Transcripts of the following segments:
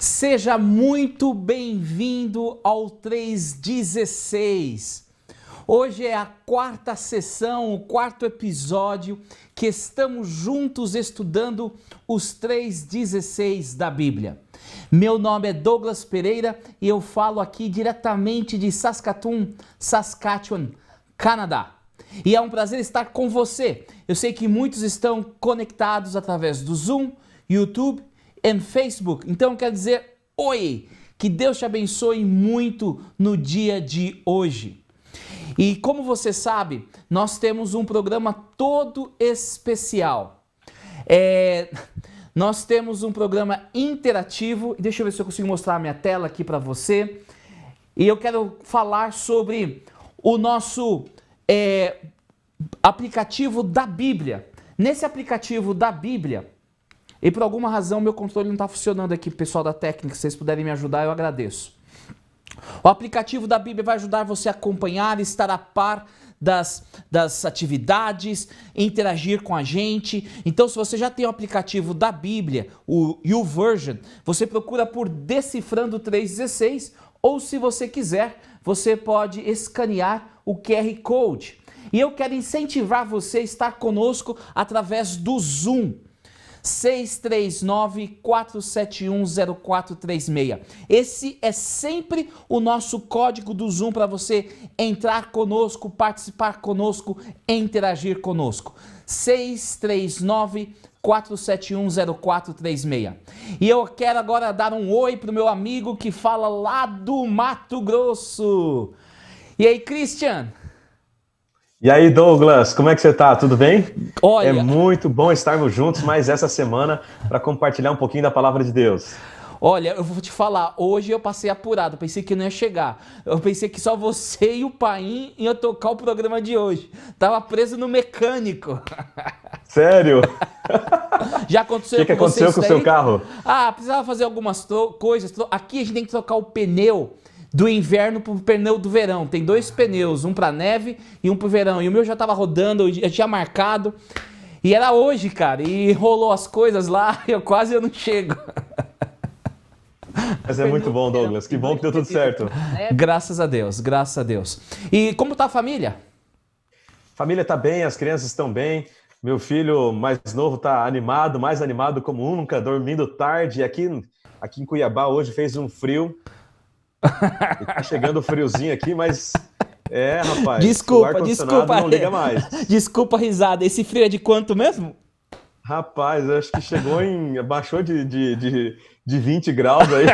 Seja muito bem-vindo ao 316. Hoje é a quarta sessão, o quarto episódio que estamos juntos estudando os 316 da Bíblia. Meu nome é Douglas Pereira e eu falo aqui diretamente de Saskatoon, Saskatchewan, Canadá. E é um prazer estar com você. Eu sei que muitos estão conectados através do Zoom, YouTube e Facebook. Então quero dizer oi, que Deus te abençoe muito no dia de hoje. E como você sabe, nós temos um programa todo especial. Nós temos um programa interativo. Deixa eu ver se eu consigo mostrar a minha tela aqui para você. E eu quero falar sobre o nosso aplicativo da Bíblia. Nesse aplicativo da Bíblia, e por alguma razão meu controle não está funcionando aqui, pessoal da técnica, se vocês puderem me ajudar, eu agradeço. O aplicativo da Bíblia vai ajudar você a acompanhar, estar a par das atividades, interagir com a gente. Então, se você já tem o aplicativo da Bíblia, o YouVersion, você procura por Decifrando 316, ou se você quiser, você pode escanear o QR Code. E eu quero incentivar você a estar conosco através do Zoom. 639-471-0436. Esse é sempre o nosso código do Zoom para você entrar conosco, participar conosco, interagir conosco. 639-471-0436. E eu quero agora dar um oi para o meu amigo que fala lá do Mato Grosso. E aí, Christian? E aí, Douglas, como é que você tá? Tudo bem? Olha, é muito bom estarmos juntos mais essa semana para compartilhar um pouquinho da palavra de Deus. Olha, eu vou te falar, hoje eu passei apurado, pensei que não ia chegar. Eu pensei que só você e o Paim iam tocar o programa de hoje. Tava preso no mecânico. Sério? Já aconteceu O que com você aconteceu isso com o daí? seu carro? Precisava fazer algumas coisas. Aqui a gente tem que trocar o pneu do inverno pro pneu do verão. Tem dois pneus, um pra neve e um pro verão. E o meu já tava rodando, eu tinha marcado. E era hoje, cara. E rolou as coisas lá, eu não chego. Mas é muito bom, Douglas. Que bom que deu tudo certo. Graças a Deus, graças a Deus. E como tá a família? Família tá bem, as crianças estão bem. Meu filho mais novo tá animado, mais animado como nunca, dormindo tarde. Aqui em Cuiabá hoje fez um frio. E tá chegando o friozinho aqui, mas rapaz, o ar-condicionado não liga mais. Desculpa a risada, esse frio é de quanto mesmo? Rapaz, eu acho que baixou de 20 graus aí.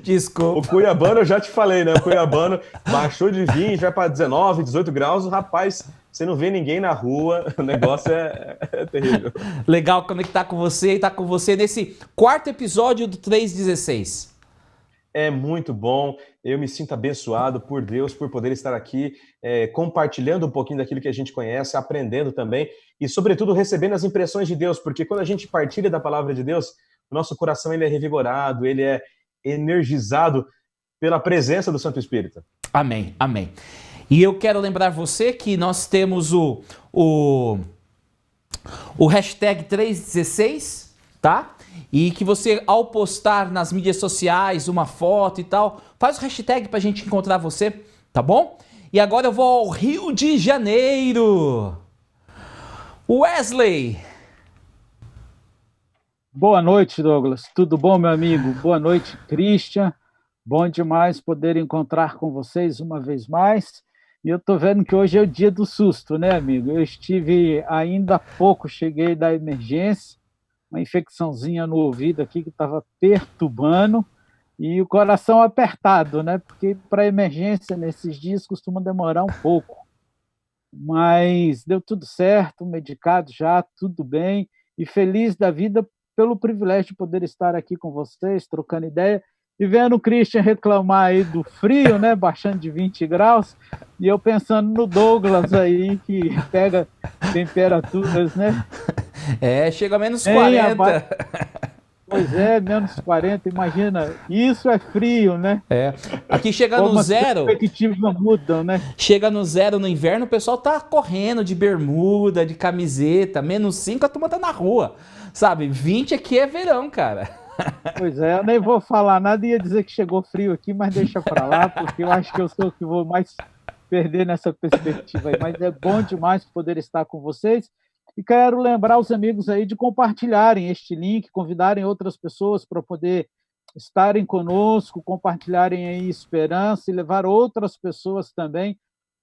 Desculpa. O cuiabano, eu já te falei, né? O cuiabano baixou de 20, vai para 19, 18 graus. Rapaz, você não vê ninguém na rua, o negócio é terrível. Legal conectar com você e estar com você nesse quarto episódio do 316. É muito bom, eu me sinto abençoado por Deus, por poder estar aqui compartilhando um pouquinho daquilo que a gente conhece, aprendendo também e, sobretudo, recebendo as impressões de Deus, porque quando a gente partilha da palavra de Deus, o nosso coração ele é revigorado, ele é energizado pela presença do Santo Espírito. Amém, amém. E eu quero lembrar você que nós temos o hashtag 316, tá? E que você, ao postar nas mídias sociais uma foto e tal, faz o hashtag pra gente encontrar você, tá bom? E agora eu vou ao Rio de Janeiro. Wesley! Boa noite, Douglas. Tudo bom, meu amigo? Boa noite, Christian. Bom demais poder encontrar com vocês uma vez mais. E eu tô vendo que hoje é o dia do susto, né, amigo? Eu estive ainda há pouco, cheguei da emergência, uma infecçãozinha no ouvido aqui que estava perturbando e o coração apertado, né? Porque para emergência nesses dias costuma demorar um pouco. Mas deu tudo certo, medicado já, tudo bem e feliz da vida pelo privilégio de poder estar aqui com vocês, trocando ideia e vendo o Christian reclamar aí do frio, né? Baixando de 20 graus e eu pensando no Douglas aí que pega temperaturas, né? Chega a menos 40. Pois é, menos 40, imagina, isso é frio, né? Aqui chega Como no as zero, perspectivas mudam, né? chega no zero no inverno, o pessoal tá correndo de bermuda, de camiseta, -5 a turma tá na rua, sabe? 20 aqui é verão, cara. Pois é, eu nem vou falar nada, ia dizer que chegou frio aqui, mas deixa pra lá, porque eu acho que eu sou o que vou mais perder nessa perspectiva aí. Mas é bom demais poder estar com vocês. E quero lembrar os amigos aí de compartilharem este link, convidarem outras pessoas para poder estarem conosco, compartilharem aí esperança e levar outras pessoas também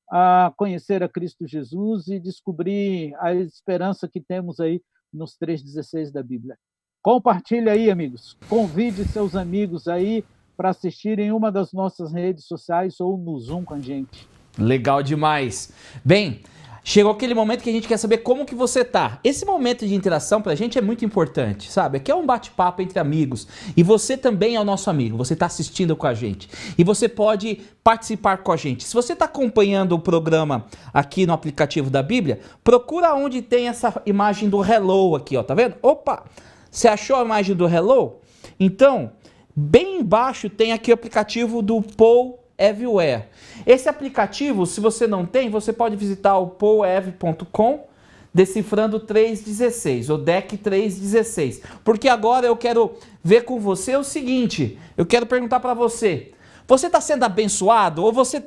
a conhecer a Cristo Jesus e descobrir a esperança que temos aí nos 3,16 da Bíblia. Compartilhe aí, amigos. Convide seus amigos aí para assistirem uma das nossas redes sociais ou no Zoom com a gente. Legal demais. Bem, chegou aquele momento que a gente quer saber como que você tá. Esse momento de interação pra gente é muito importante, sabe? Aqui é um bate-papo entre amigos. E você também é o nosso amigo. Você tá assistindo com a gente. E você pode participar com a gente. Se você tá acompanhando o programa aqui no aplicativo da Bíblia, procura onde tem essa imagem do Hello aqui, ó. Tá vendo? Opa! Você achou a imagem do Hello? Então, bem embaixo tem aqui o aplicativo do Paul Everywhere. Esse aplicativo, se você não tem, você pode visitar o paulev.com, decifrando 316, o DEC 316. Porque agora eu quero ver com você o seguinte, eu quero perguntar para você, você está sendo abençoado? Ou você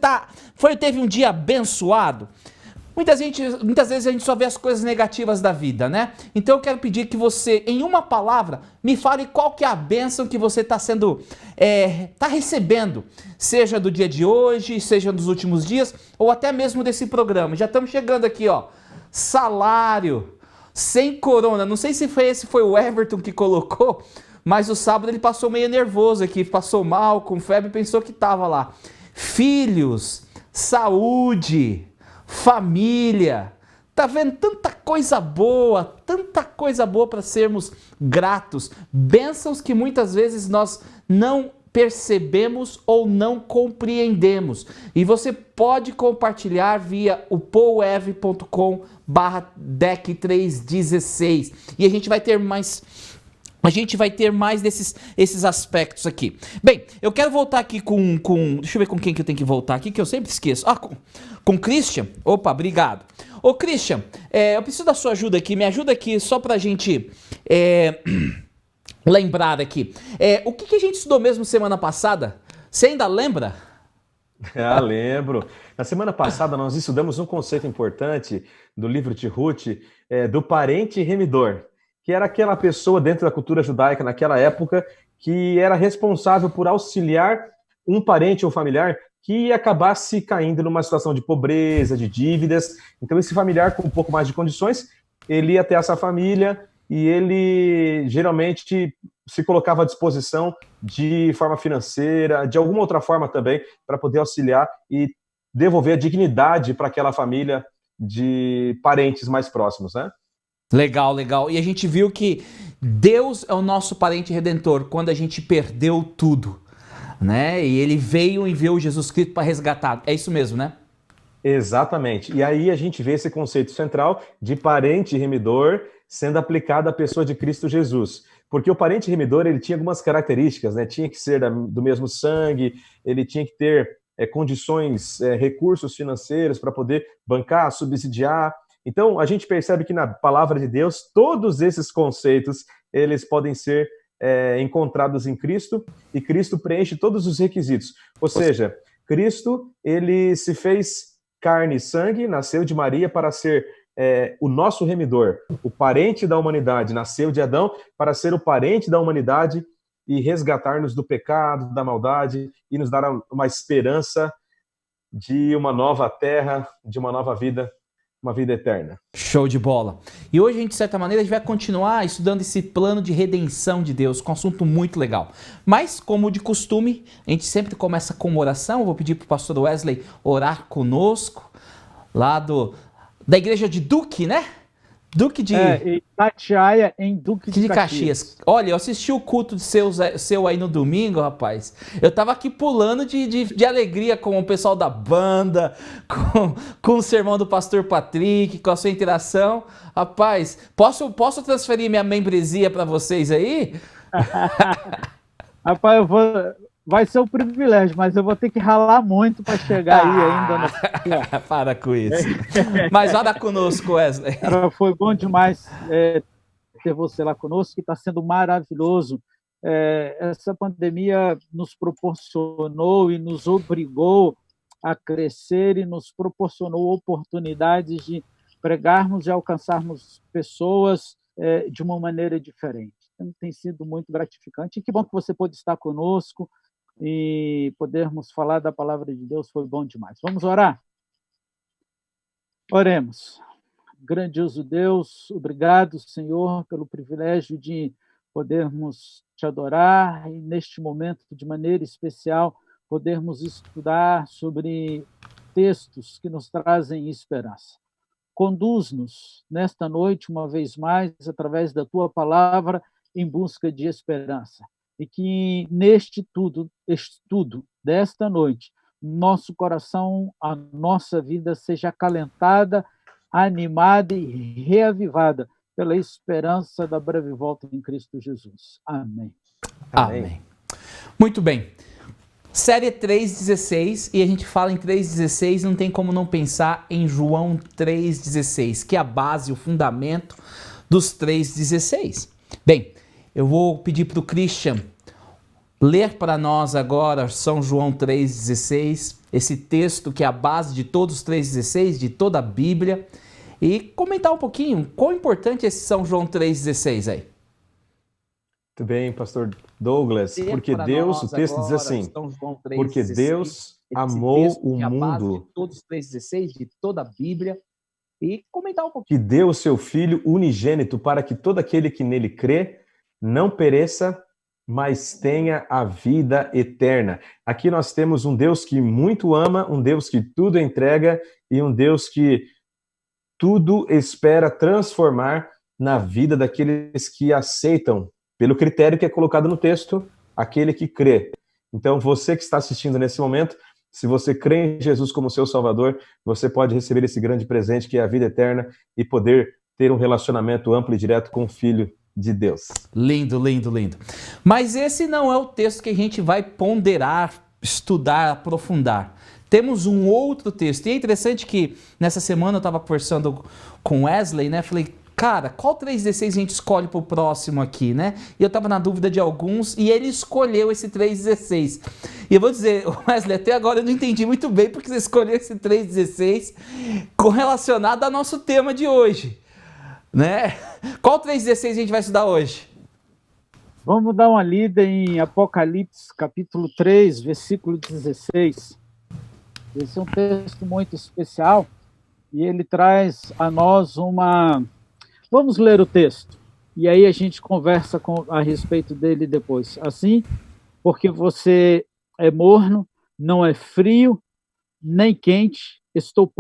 teve um dia abençoado? Muitas vezes a gente só vê as coisas negativas da vida, né? Então eu quero pedir que você, em uma palavra, me fale qual que é a bênção que você está recebendo, seja do dia de hoje, seja dos últimos dias, ou até mesmo desse programa. Já estamos chegando aqui, ó, salário, sem corona. Não sei se foi o Everton que colocou, mas o sábado ele passou meio nervoso aqui, passou mal, com febre, pensou que estava lá. Filhos, saúde, família, tá vendo tanta coisa boa para sermos gratos, bênçãos que muitas vezes nós não percebemos ou não compreendemos. E você pode compartilhar via o paulev.com/DEC316 e a gente vai ter mais esses aspectos aqui. Bem, eu quero voltar aqui com... Deixa eu ver com quem que eu tenho que voltar aqui, que eu sempre esqueço. Com Christian. Opa, obrigado. Ô, Christian, eu preciso da sua ajuda aqui. Me ajuda aqui só pra gente lembrar aqui. O que a gente estudou mesmo semana passada? Você ainda lembra? Lembro. Na semana passada nós estudamos um conceito importante do livro de Ruth, do parente remidor, que era aquela pessoa dentro da cultura judaica naquela época que era responsável por auxiliar um parente ou familiar que acabasse caindo numa situação de pobreza, de dívidas. Então esse familiar com um pouco mais de condições, ele ia até essa família e ele geralmente se colocava à disposição de forma financeira, de alguma outra forma também, para poder auxiliar e devolver a dignidade para aquela família de parentes mais próximos, né? Legal, legal. E a gente viu que Deus é o nosso parente redentor quando a gente perdeu tudo, né? E ele veio e enviou Jesus Cristo para resgatar. É isso mesmo, né? Exatamente. E aí a gente vê esse conceito central de parente remidor sendo aplicado à pessoa de Cristo Jesus. Porque o parente remidor, ele tinha algumas características, né? Tinha que ser do mesmo sangue, ele tinha que ter condições, recursos financeiros para poder bancar, subsidiar. Então, a gente percebe que na palavra de Deus, todos esses conceitos, eles podem ser encontrados em Cristo, e Cristo preenche todos os requisitos. Ou seja, Cristo, ele se fez carne e sangue, nasceu de Maria para ser o nosso remidor, o parente da humanidade, nasceu de Adão para ser o parente da humanidade e resgatar-nos do pecado, da maldade, e nos dar uma esperança de uma nova terra, de uma nova vida, uma vida eterna. Show de bola. E hoje, a gente, de certa maneira, a gente vai continuar estudando esse plano de redenção de Deus, com um assunto muito legal. Mas, como de costume, a gente sempre começa com uma oração. Eu vou pedir para o pastor Wesley orar conosco, lá da igreja de Duque, né? Duque de... Itatiaia, em Duque de Caxias. Olha, eu assisti o culto seu aí no domingo, rapaz. Eu tava aqui pulando de alegria com o pessoal da banda, com o sermão do pastor Patrick, com a sua interação. Rapaz, posso transferir minha membresia para vocês aí? Rapaz, vai ser um privilégio, mas eu vou ter que ralar muito para chegar aí ainda. Para com isso. Mas ora conosco, Wesley. Cara, foi bom demais ter você lá conosco, que está sendo maravilhoso. Essa pandemia nos proporcionou e nos obrigou a crescer e nos proporcionou oportunidades de pregarmos e alcançarmos pessoas de uma maneira diferente. Então, tem sido muito gratificante. E que bom que você pôde estar conosco e podermos falar da palavra de Deus, foi bom demais. Vamos orar? Oremos. Grandioso Deus, obrigado, Senhor, pelo privilégio de podermos te adorar e, neste momento, de maneira especial, podermos estudar sobre textos que nos trazem esperança. Conduz-nos nesta noite, uma vez mais, através da tua palavra, em busca de esperança. E que neste estudo desta noite, nosso coração, a nossa vida seja acalentada, animada e reavivada pela esperança da breve volta em Cristo Jesus. Amém. Amém. Muito bem. Série 3,16, e a gente fala em 3,16, não tem como não pensar em João 3,16, que é a base, o fundamento dos 3,16. Bem, eu vou pedir para o Christian ler para nós agora São João 3,16, esse texto que é a base de todos os 3,16, de toda a Bíblia, e comentar um pouquinho quão importante é esse São João 3,16 aí. Muito bem, pastor Douglas, porque Deus, o texto diz assim, porque Deus amou o mundo, de todos os 3,16, de toda a Bíblia, e comentar um pouquinho. Que deu o seu Filho unigênito para que todo aquele que nele crê não pereça, mas tenha a vida eterna. Aqui nós temos um Deus que muito ama, um Deus que tudo entrega e um Deus que tudo espera transformar na vida daqueles que aceitam, pelo critério que é colocado no texto, aquele que crê. Então, você que está assistindo nesse momento, se você crê em Jesus como seu Salvador, você pode receber esse grande presente que é a vida eterna e poder ter um relacionamento amplo e direto com o Filho de Deus. Lindo, lindo, lindo. Mas esse não é o texto que a gente vai ponderar, estudar, aprofundar. Temos um outro texto. E é interessante que nessa semana eu estava conversando com Wesley, né? Falei, cara, qual 3,16 a gente escolhe para o próximo aqui, né? E eu estava na dúvida de alguns e ele escolheu esse 3,16. E eu vou dizer, Wesley, até agora eu não entendi muito bem porque você escolheu esse 3,16 correlacionado ao nosso tema de hoje, né? Qual 3,16 a gente vai estudar hoje? Vamos dar uma lida em Apocalipse, capítulo 3, versículo 16. Esse é um texto muito especial e ele traz a nós uma... Vamos ler o texto e aí a gente conversa a respeito dele depois. Assim, porque você é morno, não é frio, nem quente, estou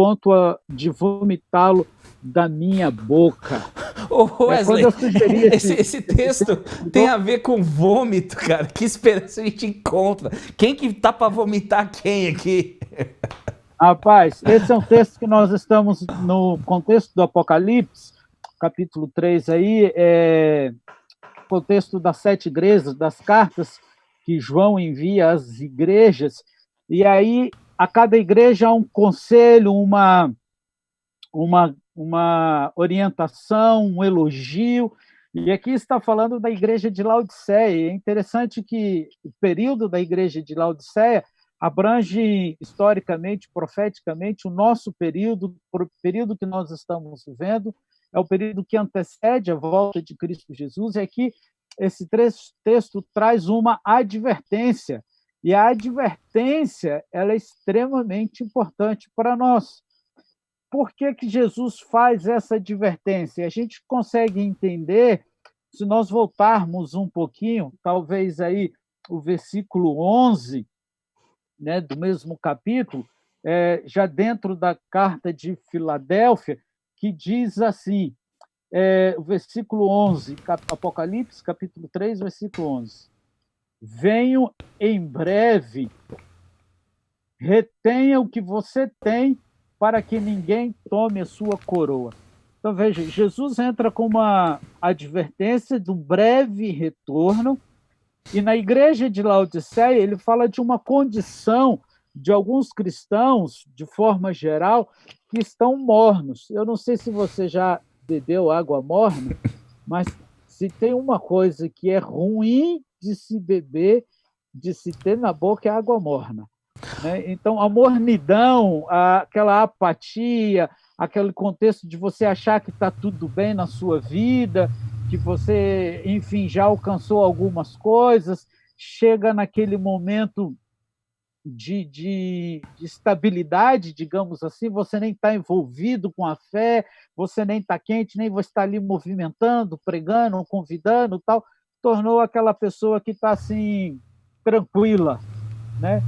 de vomitá-lo da minha boca. Ô Wesley, esse texto tem a ver com vômito, cara. Que esperança a gente encontra? Quem que tá para vomitar quem aqui? Rapaz, esse é um texto que nós estamos no contexto do Apocalipse, capítulo 3 aí, contexto das 7 igrejas, das cartas que João envia às igrejas, e aí a cada igreja há um conselho, uma orientação, um elogio, e aqui está falando da igreja de Laodiceia. É interessante que o período da igreja de Laodiceia abrange historicamente, profeticamente, o nosso período, o período que nós estamos vivendo, é o período que antecede a volta de Cristo Jesus, e aqui esse texto traz uma advertência, e a advertência ela é extremamente importante para nós. Por que Jesus faz essa advertência? A gente consegue entender, se nós voltarmos um pouquinho, talvez aí o versículo 11, né, do mesmo capítulo, já dentro da carta de Filadélfia, que diz assim, o versículo 11, Apocalipse, capítulo 3, versículo 11. Venho em breve, retenha o que você tem, para que ninguém tome a sua coroa. Então, veja, Jesus entra com uma advertência de um breve retorno, e na igreja de Laodiceia ele fala de uma condição de alguns cristãos, de forma geral, que estão mornos. Eu não sei se você já bebeu água morna, mas se tem uma coisa que é ruim de se beber, de se ter na boca, é água morna, né? Então, a mornidão, aquela apatia, aquele contexto de você achar que está tudo bem na sua vida, que você, enfim, já alcançou algumas coisas, chega naquele momento de estabilidade, digamos assim, você nem está envolvido com a fé, você nem está quente, nem você está ali movimentando, pregando, convidando, tal, tornou aquela pessoa que está assim, tranquila, né?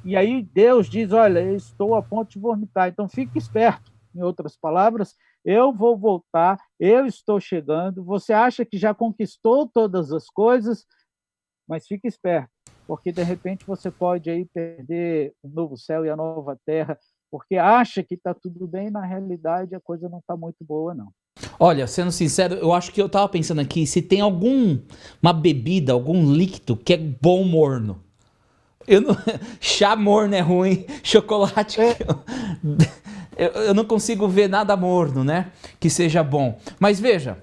E aí Deus diz, olha, eu estou a ponto de vomitar, então fique esperto. Em outras palavras, eu vou voltar, eu estou chegando, você acha que já conquistou todas as coisas, mas fique esperto, porque de repente você pode aí perder o novo céu e a nova terra, porque acha que está tudo bem, na realidade a coisa não está muito boa, não. Olha, sendo sincero, eu acho que eu tava pensando aqui, se tem uma bebida, algum líquido que é bom morno. Eu não, chá morno é ruim, chocolate. Eu não consigo ver nada morno, né? Que seja bom. Mas veja,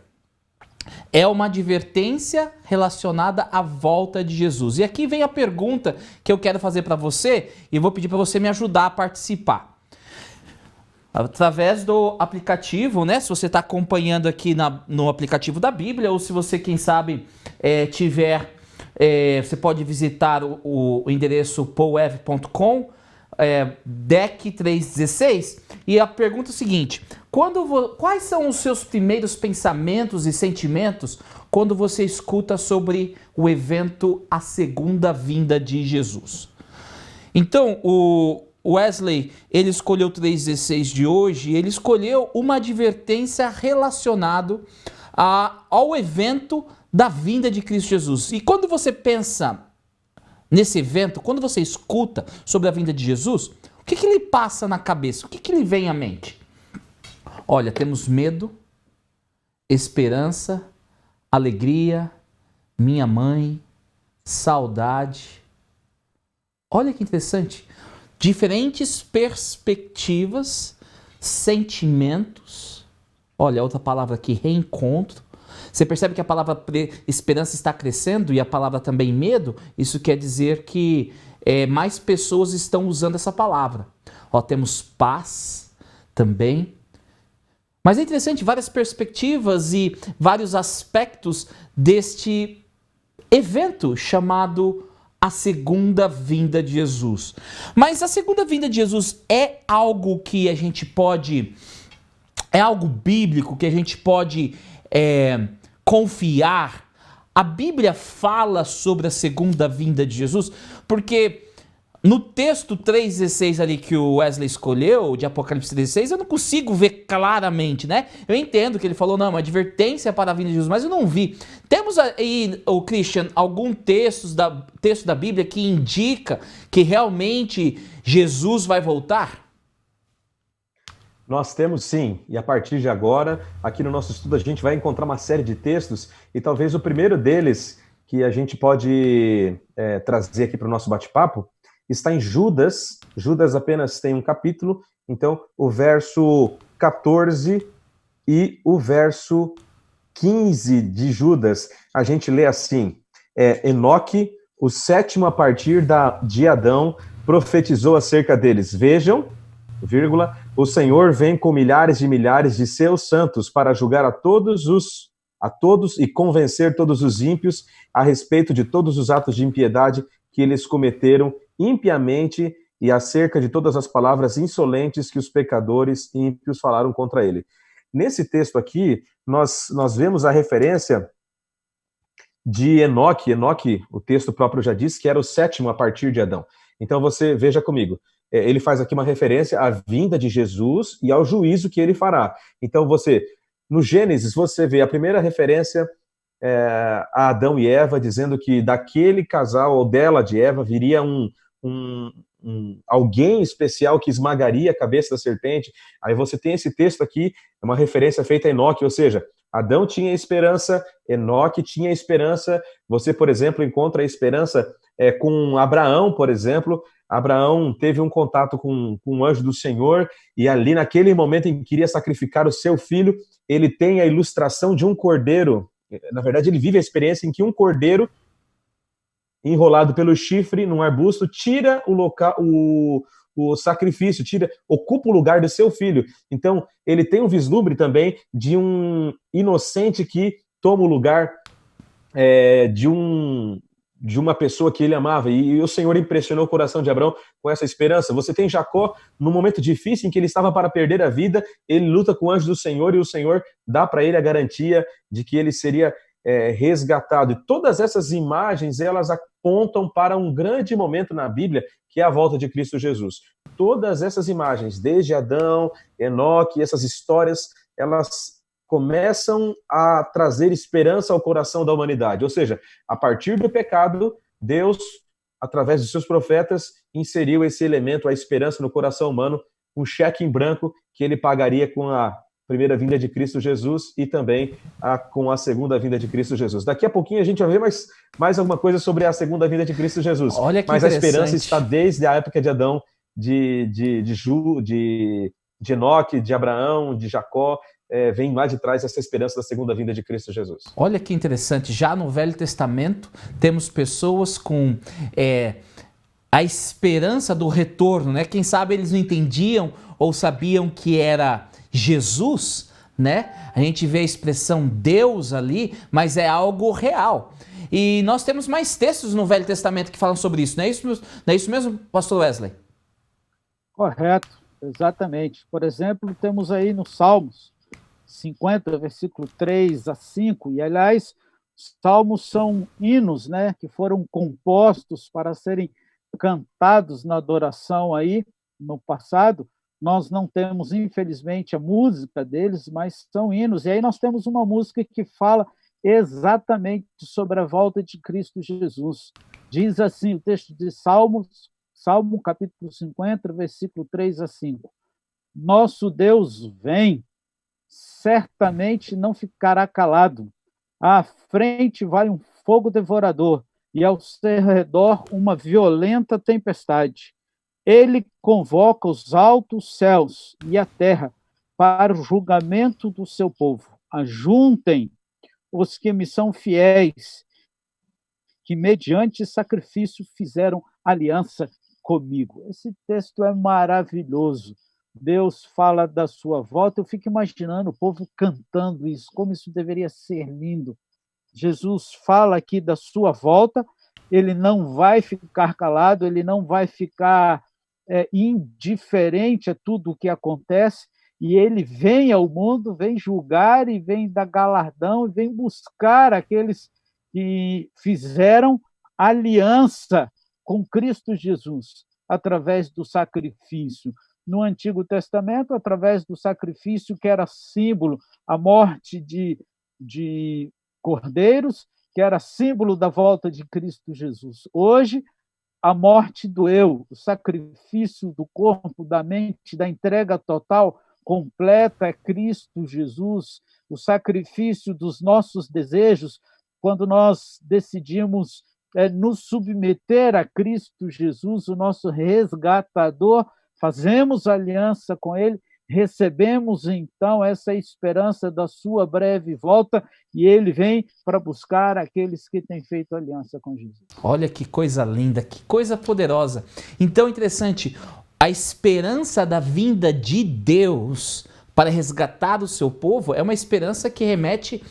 é uma advertência relacionada à volta de Jesus. E aqui vem a pergunta que eu quero fazer para você e eu vou pedir para você me ajudar a participar. Através do aplicativo, né? Se você está acompanhando aqui no aplicativo da Bíblia, ou se você, quem sabe, tiver, você pode visitar o endereço powev.com, DEC 316, e a pergunta é o seguinte: quais são os seus primeiros pensamentos e sentimentos quando você escuta sobre o evento A Segunda Vinda de Jesus? Então, o Wesley, ele escolheu o 3,16 de hoje, ele escolheu uma advertência relacionada ao evento da vinda de Cristo Jesus. E quando você pensa nesse evento, quando você escuta sobre a vinda de Jesus, o que lhe passa na cabeça? O que lhe vem à mente? Olha, temos medo, esperança, alegria, minha mãe, saudade. Olha que interessante. Diferentes perspectivas, sentimentos. Olha, outra palavra aqui, reencontro. Você percebe que a palavra esperança está crescendo e a palavra também medo? Isso quer dizer que mais pessoas estão usando essa palavra. Ó, temos paz também. Mas é interessante, várias perspectivas e vários aspectos deste evento chamado a segunda vinda de Jesus. Mas a segunda vinda de Jesus é algo que a gente pode... É algo bíblico que a gente pode confiar? A Bíblia fala sobre a segunda vinda de Jesus, porque no texto 3,16 ali que o Wesley escolheu, de Apocalipse 16, eu não consigo ver claramente, né? Eu entendo que ele falou, não, uma advertência para a vinda de Jesus, mas eu não vi. Temos aí, o Christian, algum texto da Bíblia que indica que realmente Jesus vai voltar? Nós temos sim, e a partir de agora, aqui no nosso estudo, a gente vai encontrar uma série de textos, e talvez o primeiro deles que a gente pode trazer aqui para o nosso bate-papo está em Judas. Judas apenas tem um capítulo, então o verso 14 e o verso 15 de Judas, a gente lê assim: Enoque, o sétimo a partir de Adão, profetizou acerca deles. Vejam, vírgula, o Senhor vem com milhares de seus santos para julgar a todos e convencer todos os ímpios a respeito de todos os atos de impiedade que eles cometeram impiamente e acerca de todas as palavras insolentes que os pecadores ímpios falaram contra ele. Nesse texto aqui, nós vemos a referência de Enoque. Enoque, o texto próprio já diz que era o sétimo a partir de Adão. Então você veja comigo, ele faz aqui uma referência à vinda de Jesus e ao juízo que ele fará. Então no Gênesis, você vê a primeira referência a Adão e Eva, dizendo que daquele casal, ou dela, de Eva, viria um alguém especial que esmagaria a cabeça da serpente. Aí você tem esse texto aqui, é uma referência feita a Enoque, ou seja, Adão tinha esperança, Enoque tinha esperança. Você, por exemplo, encontra a esperança com Abraão, por exemplo. Abraão teve um contato com um anjo do Senhor, e ali naquele momento em que queria sacrificar o seu filho, ele tem a ilustração de um cordeiro. Na verdade, ele vive a experiência em que um cordeiro enrolado pelo chifre num arbusto tira o sacrifício, ocupa o lugar do seu filho. Então, ele tem um vislumbre também de um inocente que toma o lugar de uma pessoa que ele amava, e o Senhor impressionou o coração de Abraão com essa esperança. Você tem Jacó, no momento difícil em que ele estava para perder a vida, ele luta com o anjo do Senhor, e o Senhor dá para ele a garantia de que ele seria resgatado. E todas essas imagens, elas apontam para um grande momento na Bíblia, que é a volta de Cristo Jesus. Todas essas imagens, desde Adão, Enoque, essas histórias, elas começam a trazer esperança ao coração da humanidade. Ou seja, a partir do pecado, Deus, através dos seus profetas, inseriu esse elemento, a esperança no coração humano, um cheque em branco que ele pagaria com a primeira vinda de Cristo Jesus e também com a segunda vinda de Cristo Jesus. Daqui a pouquinho a gente vai ver mais alguma coisa sobre a segunda vinda de Cristo Jesus. Olha que Mas a esperança está desde a época de Adão, de Enoque, de Abraão, de Jacó. Vem lá de trás essa esperança da segunda vinda de Cristo Jesus. Olha que interessante, já no Velho Testamento temos pessoas com a esperança do retorno, né? Quem sabe eles não entendiam ou sabiam que era Jesus, né? A gente vê a expressão Deus ali, mas é algo real. E nós temos mais textos no Velho Testamento que falam sobre isso, não é isso mesmo, pastor Wesley? Correto, exatamente. Por exemplo, temos aí nos Salmos 50, versículo 3 a 5, e aliás, salmos são hinos, né, que foram compostos para serem cantados na adoração aí no passado. Nós não temos, infelizmente, a música deles, mas são hinos. E aí nós temos uma música que fala exatamente sobre a volta de Cristo Jesus. Diz assim o texto de Salmo capítulo 50, versículo 3 a 5. Nosso Deus vem, certamente não ficará calado. À frente vai um fogo devorador e ao seu redor uma violenta tempestade. Ele convoca os altos céus e a terra para o julgamento do seu povo. Ajuntem os que me são fiéis, que mediante sacrifício fizeram aliança comigo. Esse texto é maravilhoso. Deus fala da sua volta. Eu fico imaginando o povo cantando isso, como isso deveria ser lindo. Jesus fala aqui da sua volta, ele não vai ficar calado, ele não vai ficar indiferente a tudo o que acontece, e ele vem ao mundo, vem julgar e vem dar galardão, e vem buscar aqueles que fizeram aliança com Cristo Jesus, através do sacrifício. No Antigo Testamento, através do sacrifício que era símbolo, a morte de cordeiros, que era símbolo da volta de Cristo Jesus. Hoje, a morte do eu, o sacrifício do corpo, da mente, da entrega total, completa é Cristo Jesus, o sacrifício dos nossos desejos, quando nós decidimos nos submeter a Cristo Jesus, o nosso resgatador, fazemos aliança com ele, recebemos então essa esperança da sua breve volta, e ele vem para buscar aqueles que têm feito aliança com Jesus. Olha que coisa linda, que coisa poderosa. Então, interessante, a esperança da vinda de Deus para resgatar o seu povo é uma esperança que remete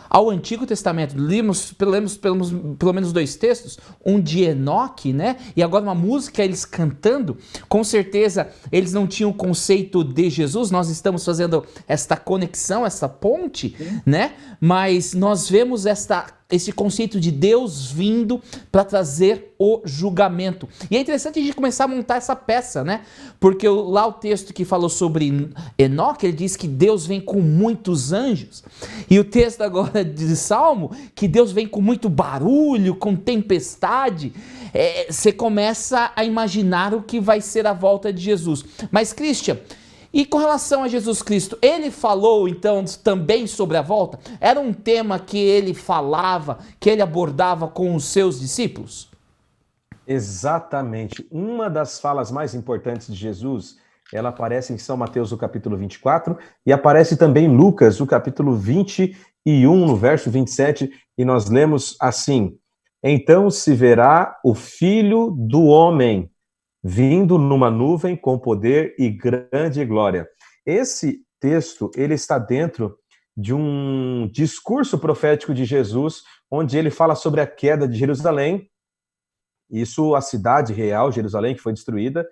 ao Antigo Testamento. Lemos pelo menos dois textos, um de Enoque, né? E agora uma música, eles cantando. Com certeza, eles não tinham o conceito de Jesus. Nós estamos fazendo esta conexão, essa ponte, né? Mas nós vemos esta esse conceito de Deus vindo para trazer o julgamento. E é interessante a gente começar a montar essa peça, né? Porque lá o texto que falou sobre Enoque, ele diz que Deus vem com muitos anjos. E o texto agora de Salmo, que Deus vem com muito barulho, com tempestade. Você começa a imaginar o que vai ser a volta de Jesus. Mas, Christian, e com relação a Jesus Cristo, ele falou então também sobre a volta? Era um tema que ele falava, que ele abordava com os seus discípulos? Exatamente. Uma das falas mais importantes de Jesus, ela aparece em São Mateus, no capítulo 24, e aparece também em Lucas, no capítulo 21, no verso 27, e nós lemos assim: Então se verá o Filho do Homem vindo numa nuvem com poder e grande glória. Esse texto, ele está dentro de um discurso profético de Jesus, onde ele fala sobre a queda de Jerusalém, isso a cidade real, Jerusalém, que foi destruída,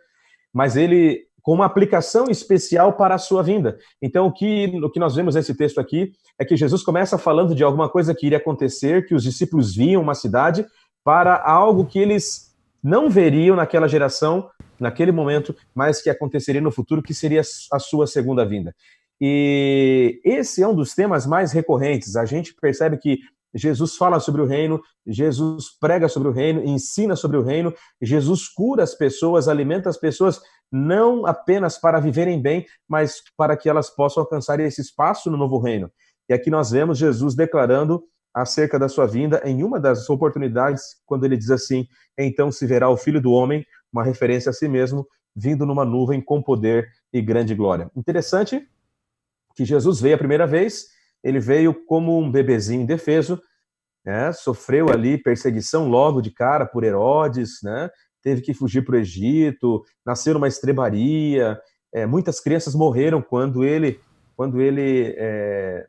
mas ele com uma aplicação especial para a sua vinda. Então, o que nós vemos nesse texto aqui é que Jesus começa falando de alguma coisa que iria acontecer, que os discípulos viam uma cidade, para algo que eles não veriam naquela geração, naquele momento, mas que aconteceria no futuro, que seria a sua segunda vinda. E esse é um dos temas mais recorrentes. A gente percebe que Jesus fala sobre o reino, Jesus prega sobre o reino, ensina sobre o reino, Jesus cura as pessoas, alimenta as pessoas, não apenas para viverem bem, mas para que elas possam alcançar esse espaço no novo reino. E aqui nós vemos Jesus declarando acerca da sua vinda em uma das oportunidades, quando ele diz assim: então se verá o Filho do Homem, uma referência a si mesmo, vindo numa nuvem com poder e grande glória. Interessante que Jesus veio a primeira vez, ele veio como um bebezinho indefeso, né? Sofreu ali perseguição logo de cara por Herodes, né? Teve que fugir para o Egito, nasceu numa estrebaria, muitas crianças morreram quando ele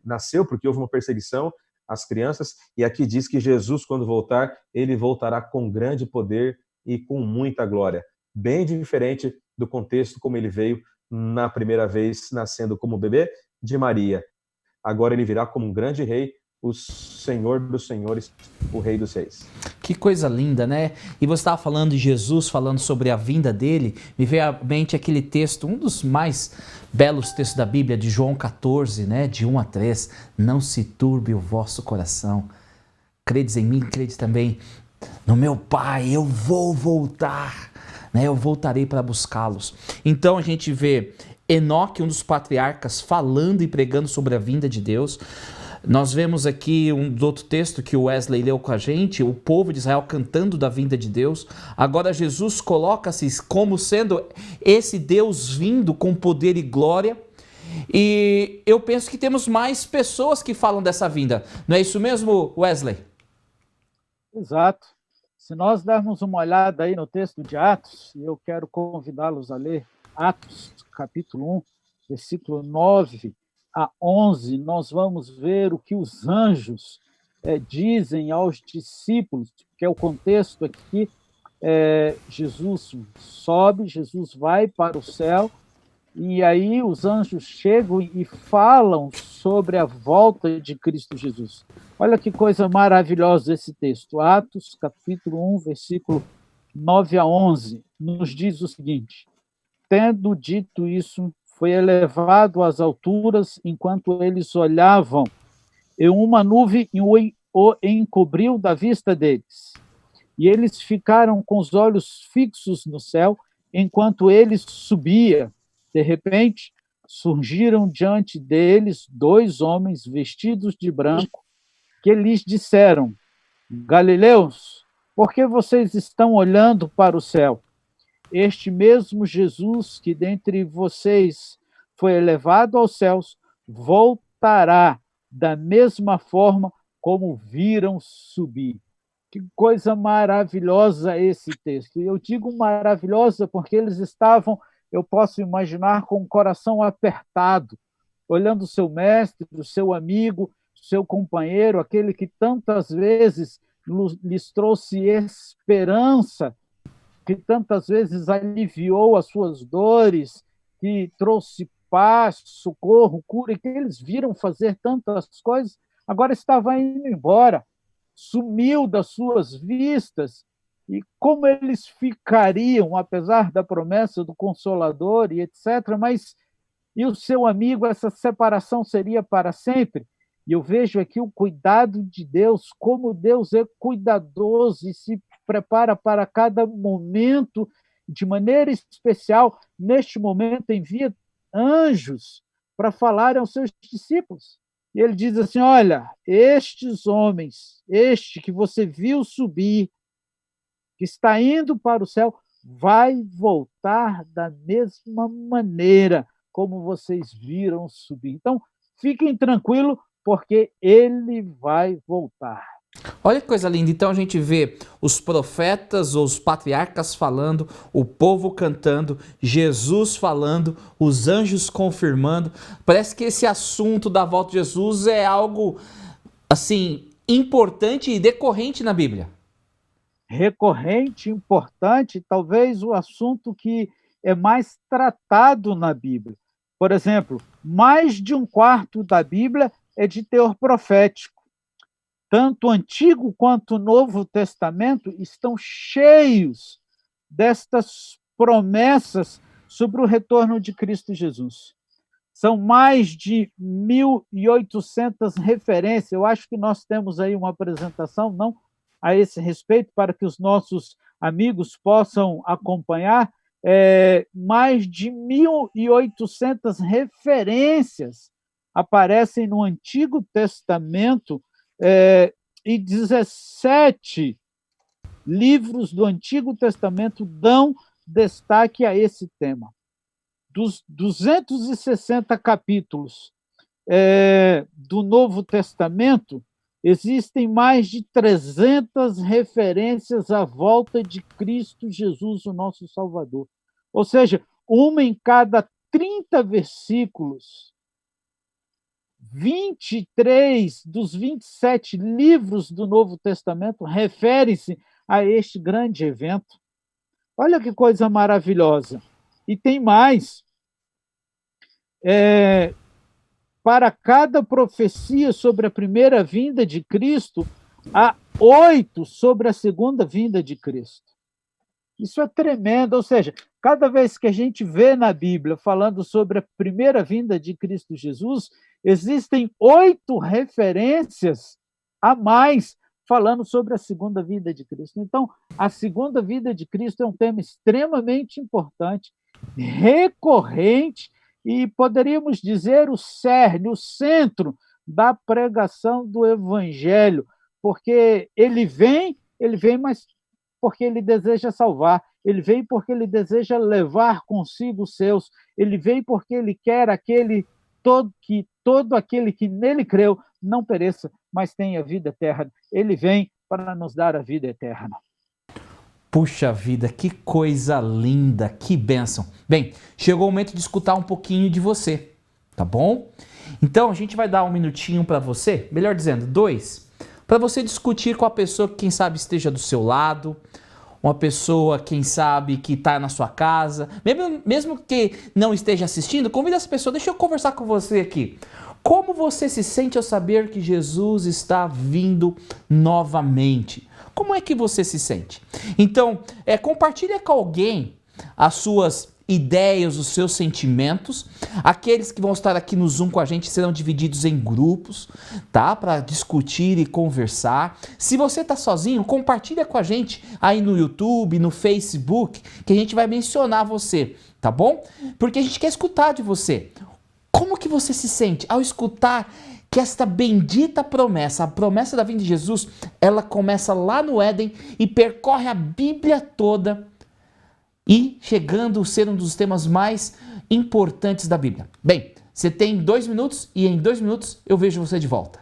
nasceu, porque houve uma perseguição às crianças, e aqui diz que Jesus, quando voltar, ele voltará com grande poder e com muita glória. Bem diferente do contexto como ele veio na primeira vez, nascendo como bebê de Maria. Agora ele virá como um grande rei, o Senhor dos senhores, o Rei dos reis. Que coisa linda, né? E você estava falando de Jesus, falando sobre a vinda dele, me veio à mente aquele texto, um dos mais belos textos da Bíblia, de João 14, né? De 1 a 3. Não se turbe o vosso coração. Credes em mim, credes também no meu Pai, eu vou voltar, né? Eu voltarei para buscá-los. Então a gente vê Enoque, um dos patriarcas, falando e pregando sobre a vinda de Deus. Nós vemos aqui um outro texto que o Wesley leu com a gente, o povo de Israel cantando da vinda de Deus. Agora Jesus coloca-se como sendo esse Deus vindo com poder e glória. E eu penso que temos mais pessoas que falam dessa vinda. Não é isso mesmo, Wesley? Exato. Se nós dermos uma olhada aí no texto de Atos, e eu quero convidá-los a ler Atos, capítulo 1, versículo 9 a 11, nós vamos ver o que os anjos dizem aos discípulos, que é o contexto aqui. Jesus sobe, Jesus vai para o céu, e aí os anjos chegam e falam sobre a volta de Cristo Jesus. Olha que coisa maravilhosa esse texto. Atos, capítulo 1, versículo 9 a 11, nos diz o seguinte: tendo dito isso, foi elevado às alturas enquanto eles olhavam, e uma nuvem o encobriu da vista deles. E eles ficaram com os olhos fixos no céu enquanto ele subia. De repente, surgiram diante deles 2 homens vestidos de branco, que lhes disseram: Galileus, por que vocês estão olhando para o céu? Este mesmo Jesus que dentre vocês foi elevado aos céus, voltará da mesma forma como viram subir. Que coisa maravilhosa esse texto. E eu digo maravilhosa porque eles estavam, eu posso imaginar, com o coração apertado, olhando o seu mestre, o seu amigo, o seu companheiro, aquele que tantas vezes lhes trouxe esperança, que tantas vezes aliviou as suas dores, que trouxe paz, socorro, cura, e que eles viram fazer tantas coisas, agora estava indo embora. sumiu das suas vistas, e como eles ficariam, apesar da promessa do Consolador e etc., mas e o seu amigo, essa separação seria para sempre? E eu vejo aqui o cuidado de Deus, como Deus é cuidadoso e se prepara para cada momento de maneira especial. Neste momento, envia anjos para falarem aos seus discípulos. E ele diz assim: olha, estes homens, este que você viu subir, que está indo para o céu, vai voltar da mesma maneira como vocês viram subir. Então, fiquem tranquilos, porque ele vai voltar. Olha que coisa linda. Então a gente vê os profetas ou os patriarcas falando, o povo cantando, Jesus falando, os anjos confirmando. Parece que esse assunto da volta de Jesus é algo assim importante e decorrente na Bíblia. Recorrente, importante, talvez o assunto que é mais tratado na Bíblia. Por exemplo, mais de um quarto da Bíblia é de teor profético. Tanto o Antigo quanto o Novo Testamento estão cheios destas promessas sobre o retorno de Cristo Jesus. São mais de 1.800 referências. Eu acho que nós temos aí uma apresentação, não, a esse respeito, para que os nossos amigos possam acompanhar. Mais de 1.800 referências aparecem no Antigo Testamento, e 17 livros do Antigo Testamento dão destaque a esse tema. Dos 260 capítulos do Novo Testamento, existem mais de 300 referências à volta de Cristo Jesus, o nosso Salvador. Ou seja, uma em cada 30 versículos. 23 dos 27 livros do Novo Testamento referem-se a este grande evento. Olha que coisa maravilhosa. E tem mais. Para cada profecia sobre a primeira vinda de Cristo, há 8 sobre a segunda vinda de Cristo. Isso é tremendo, ou seja, cada vez que a gente vê na Bíblia falando sobre a primeira vinda de Cristo Jesus, existem 8 referências a mais falando sobre a segunda vinda de Cristo. Então, a segunda vinda de Cristo é um tema extremamente importante, recorrente, e poderíamos dizer o cerne, o centro da pregação do Evangelho, porque ele vem, mas porque ele deseja salvar, ele vem porque ele deseja levar consigo os seus, ele vem porque ele quer que todo aquele que nele creu não pereça, mas tenha vida eterna. Ele vem para nos dar a vida eterna. Puxa vida, que coisa linda, que bênção. Bem, chegou o momento de escutar um pouquinho de você, tá bom? Então a gente vai dar um minutinho para você, melhor dizendo, 2, para você discutir com a pessoa que quem sabe esteja do seu lado, uma pessoa, quem sabe, que está na sua casa, mesmo que não esteja assistindo, convida essa pessoa, deixa eu conversar com você aqui. Como você se sente ao saber que Jesus está vindo novamente? Como é que você se sente? Então, compartilha com alguém as suas ideias, os seus sentimentos. Aqueles que vão estar aqui no Zoom com a gente serão divididos em grupos, tá? Para discutir e conversar. Se você está sozinho, compartilha com a gente aí no YouTube, no Facebook, que a gente vai mencionar você, tá bom? Porque a gente quer escutar de você. Como que você se sente ao escutar que esta bendita promessa, a promessa da vinda de Jesus, ela começa lá no Éden e percorre a Bíblia toda e chegando a ser um dos temas mais importantes da Bíblia? Bem, você tem 2 minutos e em 2 minutos eu vejo você de volta.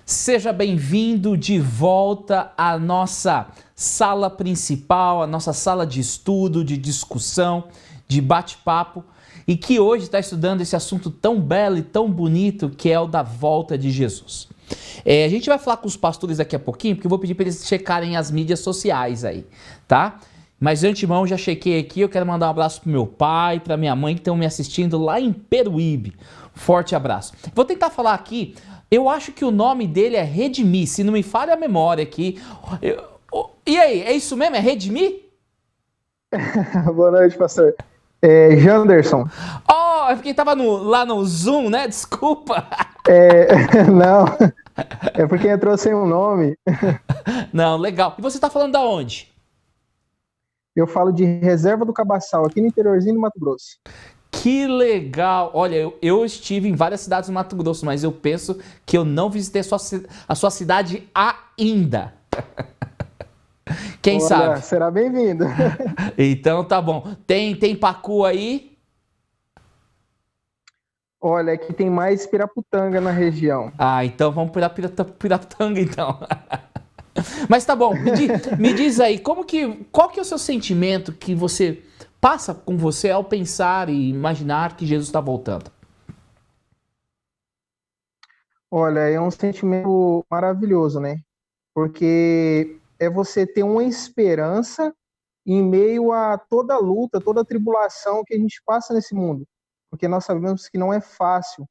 Seja bem-vindo de volta à nossa sala principal, a nossa sala de estudo, de discussão, de bate-papo, e que hoje está estudando esse assunto tão belo e tão bonito que é o da volta de Jesus. A gente vai falar com os pastores daqui a pouquinho, porque eu vou pedir para eles checarem as mídias sociais aí, tá? Mas de antemão, já chequei aqui, eu quero mandar um abraço pro meu pai, pra minha mãe que estão me assistindo lá em Peruíbe. Forte abraço. Vou tentar falar aqui, eu acho que o nome dele é Redmi, se não me falha a memória aqui. E aí, é isso mesmo? É Redmi? Boa noite, pastor. Janderson. Oh, é porque tava lá no Zoom, né? Desculpa. Não, é porque entrou sem um nome. Não, legal. E você tá falando da onde? Eu falo de Reserva do Cabaçal, aqui no interiorzinho do Mato Grosso. Que legal! Olha, eu estive em várias cidades do Mato Grosso, mas eu penso que eu não visitei a sua cidade ainda. Quem sabe? Será bem-vindo. Então tá bom. Tem pacu aí? Olha, aqui tem mais Piraputanga na região. Ah, então vamos para Piraputanga então. Mas tá bom, me diz aí, qual que é o seu sentimento que você passa com você ao pensar e imaginar que Jesus está voltando? Olha, é um sentimento maravilhoso, né? Porque é você ter uma esperança em meio a toda a luta, toda a tribulação que a gente passa nesse mundo. Porque nós sabemos que não é fácil.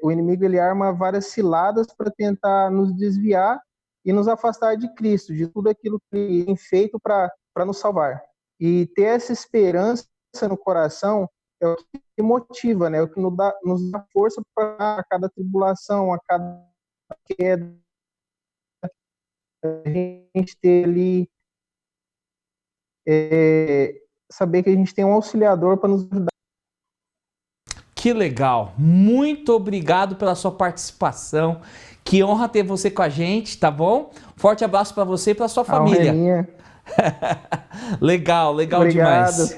O inimigo ele arma várias ciladas para tentar nos desviar e nos afastar de Cristo, de tudo aquilo que ele tem feito para nos salvar. E ter essa esperança no coração é o que motiva, né? É o que nos dá força para cada tribulação, a cada queda, a gente ter ali, saber que a gente tem um auxiliador para nos ajudar. Que legal! Muito obrigado pela sua participação. Que honra ter você com a gente, tá bom? Forte abraço para você e para sua família. Legal Obrigado. Demais.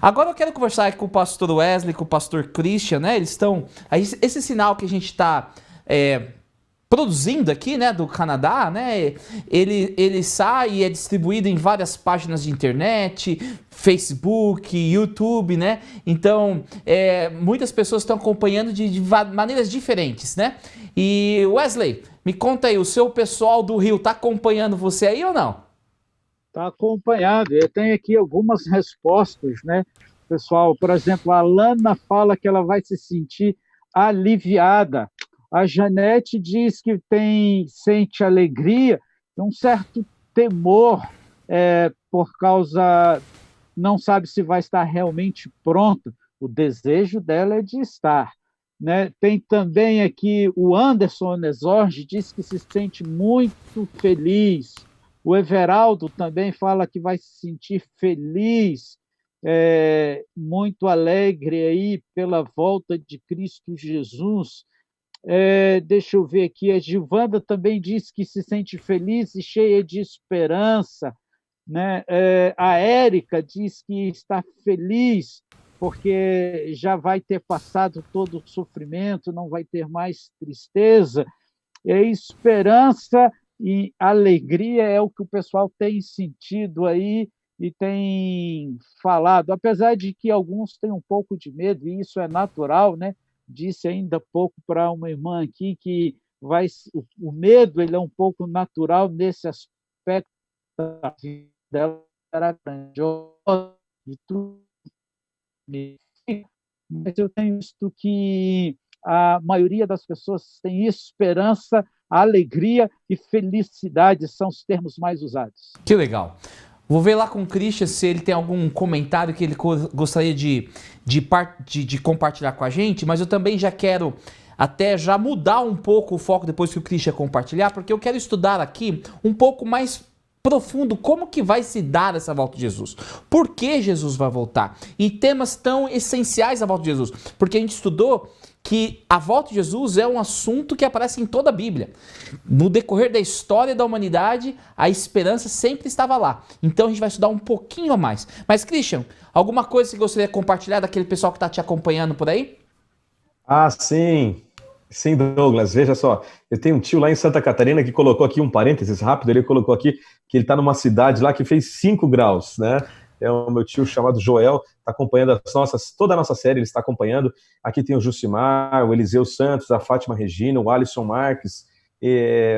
Agora eu quero conversar aqui com o pastor Wesley, com o pastor Christian, né? Eles estão... Esse sinal que a gente está produzindo aqui, né, do Canadá, né? Ele sai e é distribuído em várias páginas de internet, Facebook, YouTube, né? Então, muitas pessoas estão acompanhando de maneiras diferentes, né? E Wesley, me conta aí, o seu pessoal do Rio está acompanhando você aí ou não? Está acompanhado. Eu tenho aqui algumas respostas, né? Pessoal, por exemplo, a Lana fala que ela vai se sentir aliviada. A Janete diz que sente alegria, um certo temor por causa, não sabe se vai estar realmente pronta. O desejo dela é de estar, né? Tem também aqui o Anderson Nesorge, diz que se sente muito feliz. O Everaldo também fala que vai se sentir feliz, muito alegre aí pela volta de Cristo Jesus. Deixa eu ver aqui, a Gilvanda também diz que se sente feliz e cheia de esperança, né? A Érica diz que está feliz porque já vai ter passado todo o sofrimento, não vai ter mais tristeza. Esperança e alegria é o que o pessoal tem sentido aí e tem falado, apesar de que alguns têm um pouco de medo, e isso é natural, né? Disse ainda há pouco para uma irmã aqui que o medo ele é um pouco natural nesse aspecto. A vida dela era grandiosa e tudo, mas eu tenho visto que a maioria das pessoas tem esperança, alegria e felicidade são os termos mais usados. Que legal. Vou ver lá com o Christian se ele tem algum comentário que ele gostaria de compartilhar com a gente, mas eu também já quero até já mudar um pouco o foco depois que o Christian compartilhar, porque eu quero estudar aqui um pouco mais profundo como que vai se dar essa volta de Jesus. Por que Jesus vai voltar? E temas tão essenciais à volta de Jesus. Porque a gente estudou que a volta de Jesus é um assunto que aparece em toda a Bíblia. No decorrer da história da humanidade, a esperança sempre estava lá. Então a gente vai estudar um pouquinho a mais. Mas, Christian, alguma coisa que você gostaria de compartilhar daquele pessoal que está te acompanhando por aí? Ah, sim. Sim, Douglas, veja só, eu tenho um tio lá em Santa Catarina que colocou aqui um parênteses rápido, ele colocou aqui que ele está numa cidade lá que fez 5 graus, né? É o meu tio chamado Joel, está acompanhando toda a nossa série, ele está acompanhando. Aqui tem o Jucimar, o Eliseu Santos, a Fátima Regina, o Alisson Marques,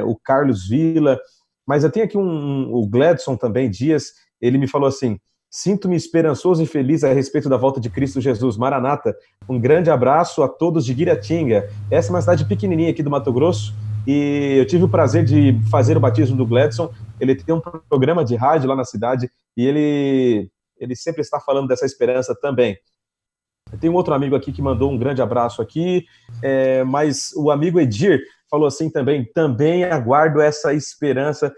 o Carlos Vila, mas eu tenho aqui o Gladson também, Dias, ele me falou assim: sinto-me esperançoso e feliz a respeito da volta de Cristo Jesus, Maranata. Um grande abraço a todos de Guiratinga. Essa é uma cidade pequenininha aqui do Mato Grosso e eu tive o prazer de fazer o batismo do Gladson. Ele tem um programa de rádio lá na cidade e ele sempre está falando dessa esperança também. Tem um outro amigo aqui que mandou um grande abraço aqui, mas o amigo Edir falou assim também aguardo essa esperança.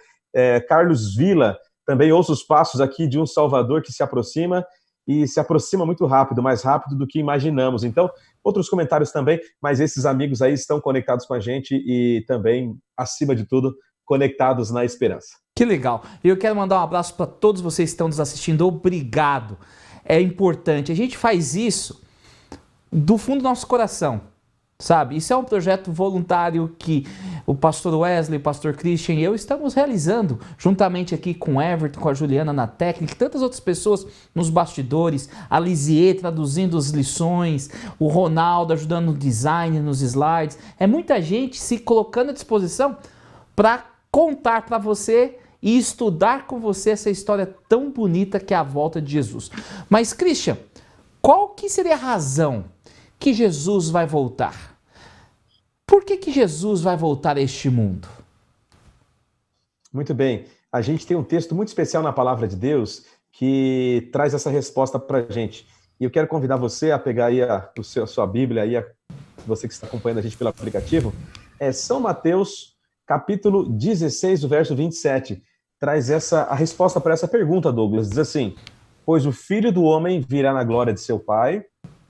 Carlos Vila, também ouço os passos aqui de um Salvador que se aproxima, e se aproxima muito rápido, mais rápido do que imaginamos. Então, outros comentários também, mas esses amigos aí estão conectados com a gente e também, acima de tudo, conectados na esperança. Que legal. Eu quero mandar um abraço para todos vocês que estão nos assistindo. Obrigado. É importante. A gente faz isso do fundo do nosso coração, sabe? Isso é um projeto voluntário que o pastor Wesley, o pastor Christian e eu estamos realizando, juntamente aqui com o Everton, com a Juliana na técnica, e tantas outras pessoas nos bastidores, a Lisier traduzindo as lições, o Ronaldo ajudando no design, nos slides. É muita gente se colocando à disposição para contar para você e estudar com você essa história tão bonita que é a volta de Jesus. Mas, Christian, qual que seria a razão que Jesus vai voltar? Por que Jesus vai voltar a este mundo? Muito bem. A gente tem um texto muito especial na Palavra de Deus que traz essa resposta para a gente. E eu quero convidar você a pegar aí a sua Bíblia, aí você que está acompanhando a gente pelo aplicativo. São Mateus, capítulo 16, do verso 27. Traz a resposta para essa pergunta, Douglas. Diz assim: pois o Filho do Homem virá na glória de seu Pai.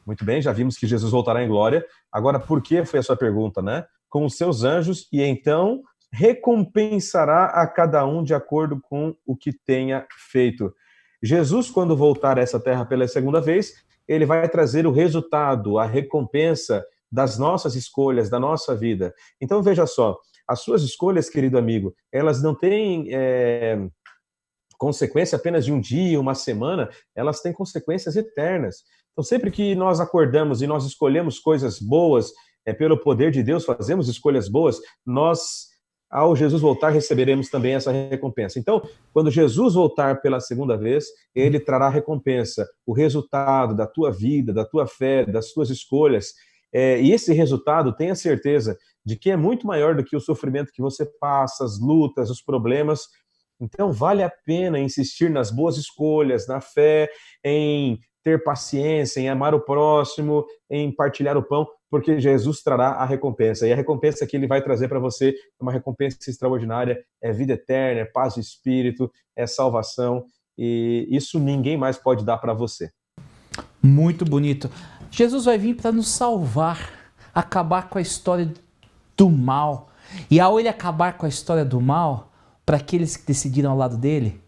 Muito bem, já vimos que Jesus voltará em glória. Agora, por que foi a sua pergunta, né? Com os seus anjos, e então recompensará a cada um de acordo com o que tenha feito. Jesus, quando voltar a essa terra pela segunda vez, ele vai trazer o resultado, a recompensa das nossas escolhas, da nossa vida. Então, veja só, as suas escolhas, querido amigo, elas não têm consequência apenas de um dia, uma semana, elas têm consequências eternas. Então, sempre que nós acordamos e nós escolhemos coisas boas, pelo poder de Deus, fazemos escolhas boas, nós, ao Jesus voltar, receberemos também essa recompensa. Então, quando Jesus voltar pela segunda vez, ele trará recompensa, o resultado da tua vida, da tua fé, das tuas escolhas. E esse resultado, tenha certeza de que é muito maior do que o sofrimento que você passa, as lutas, os problemas. Então, vale a pena insistir nas boas escolhas, na fé, em ter paciência, em amar o próximo, em partilhar o pão, porque Jesus trará a recompensa. E a recompensa que ele vai trazer para você é uma recompensa extraordinária, é vida eterna, é paz de espírito, é salvação, e isso ninguém mais pode dar para você. Muito bonito. Jesus vai vir para nos salvar, acabar com a história do mal. E ao ele acabar com a história do mal, para aqueles que decidiram ao lado dele,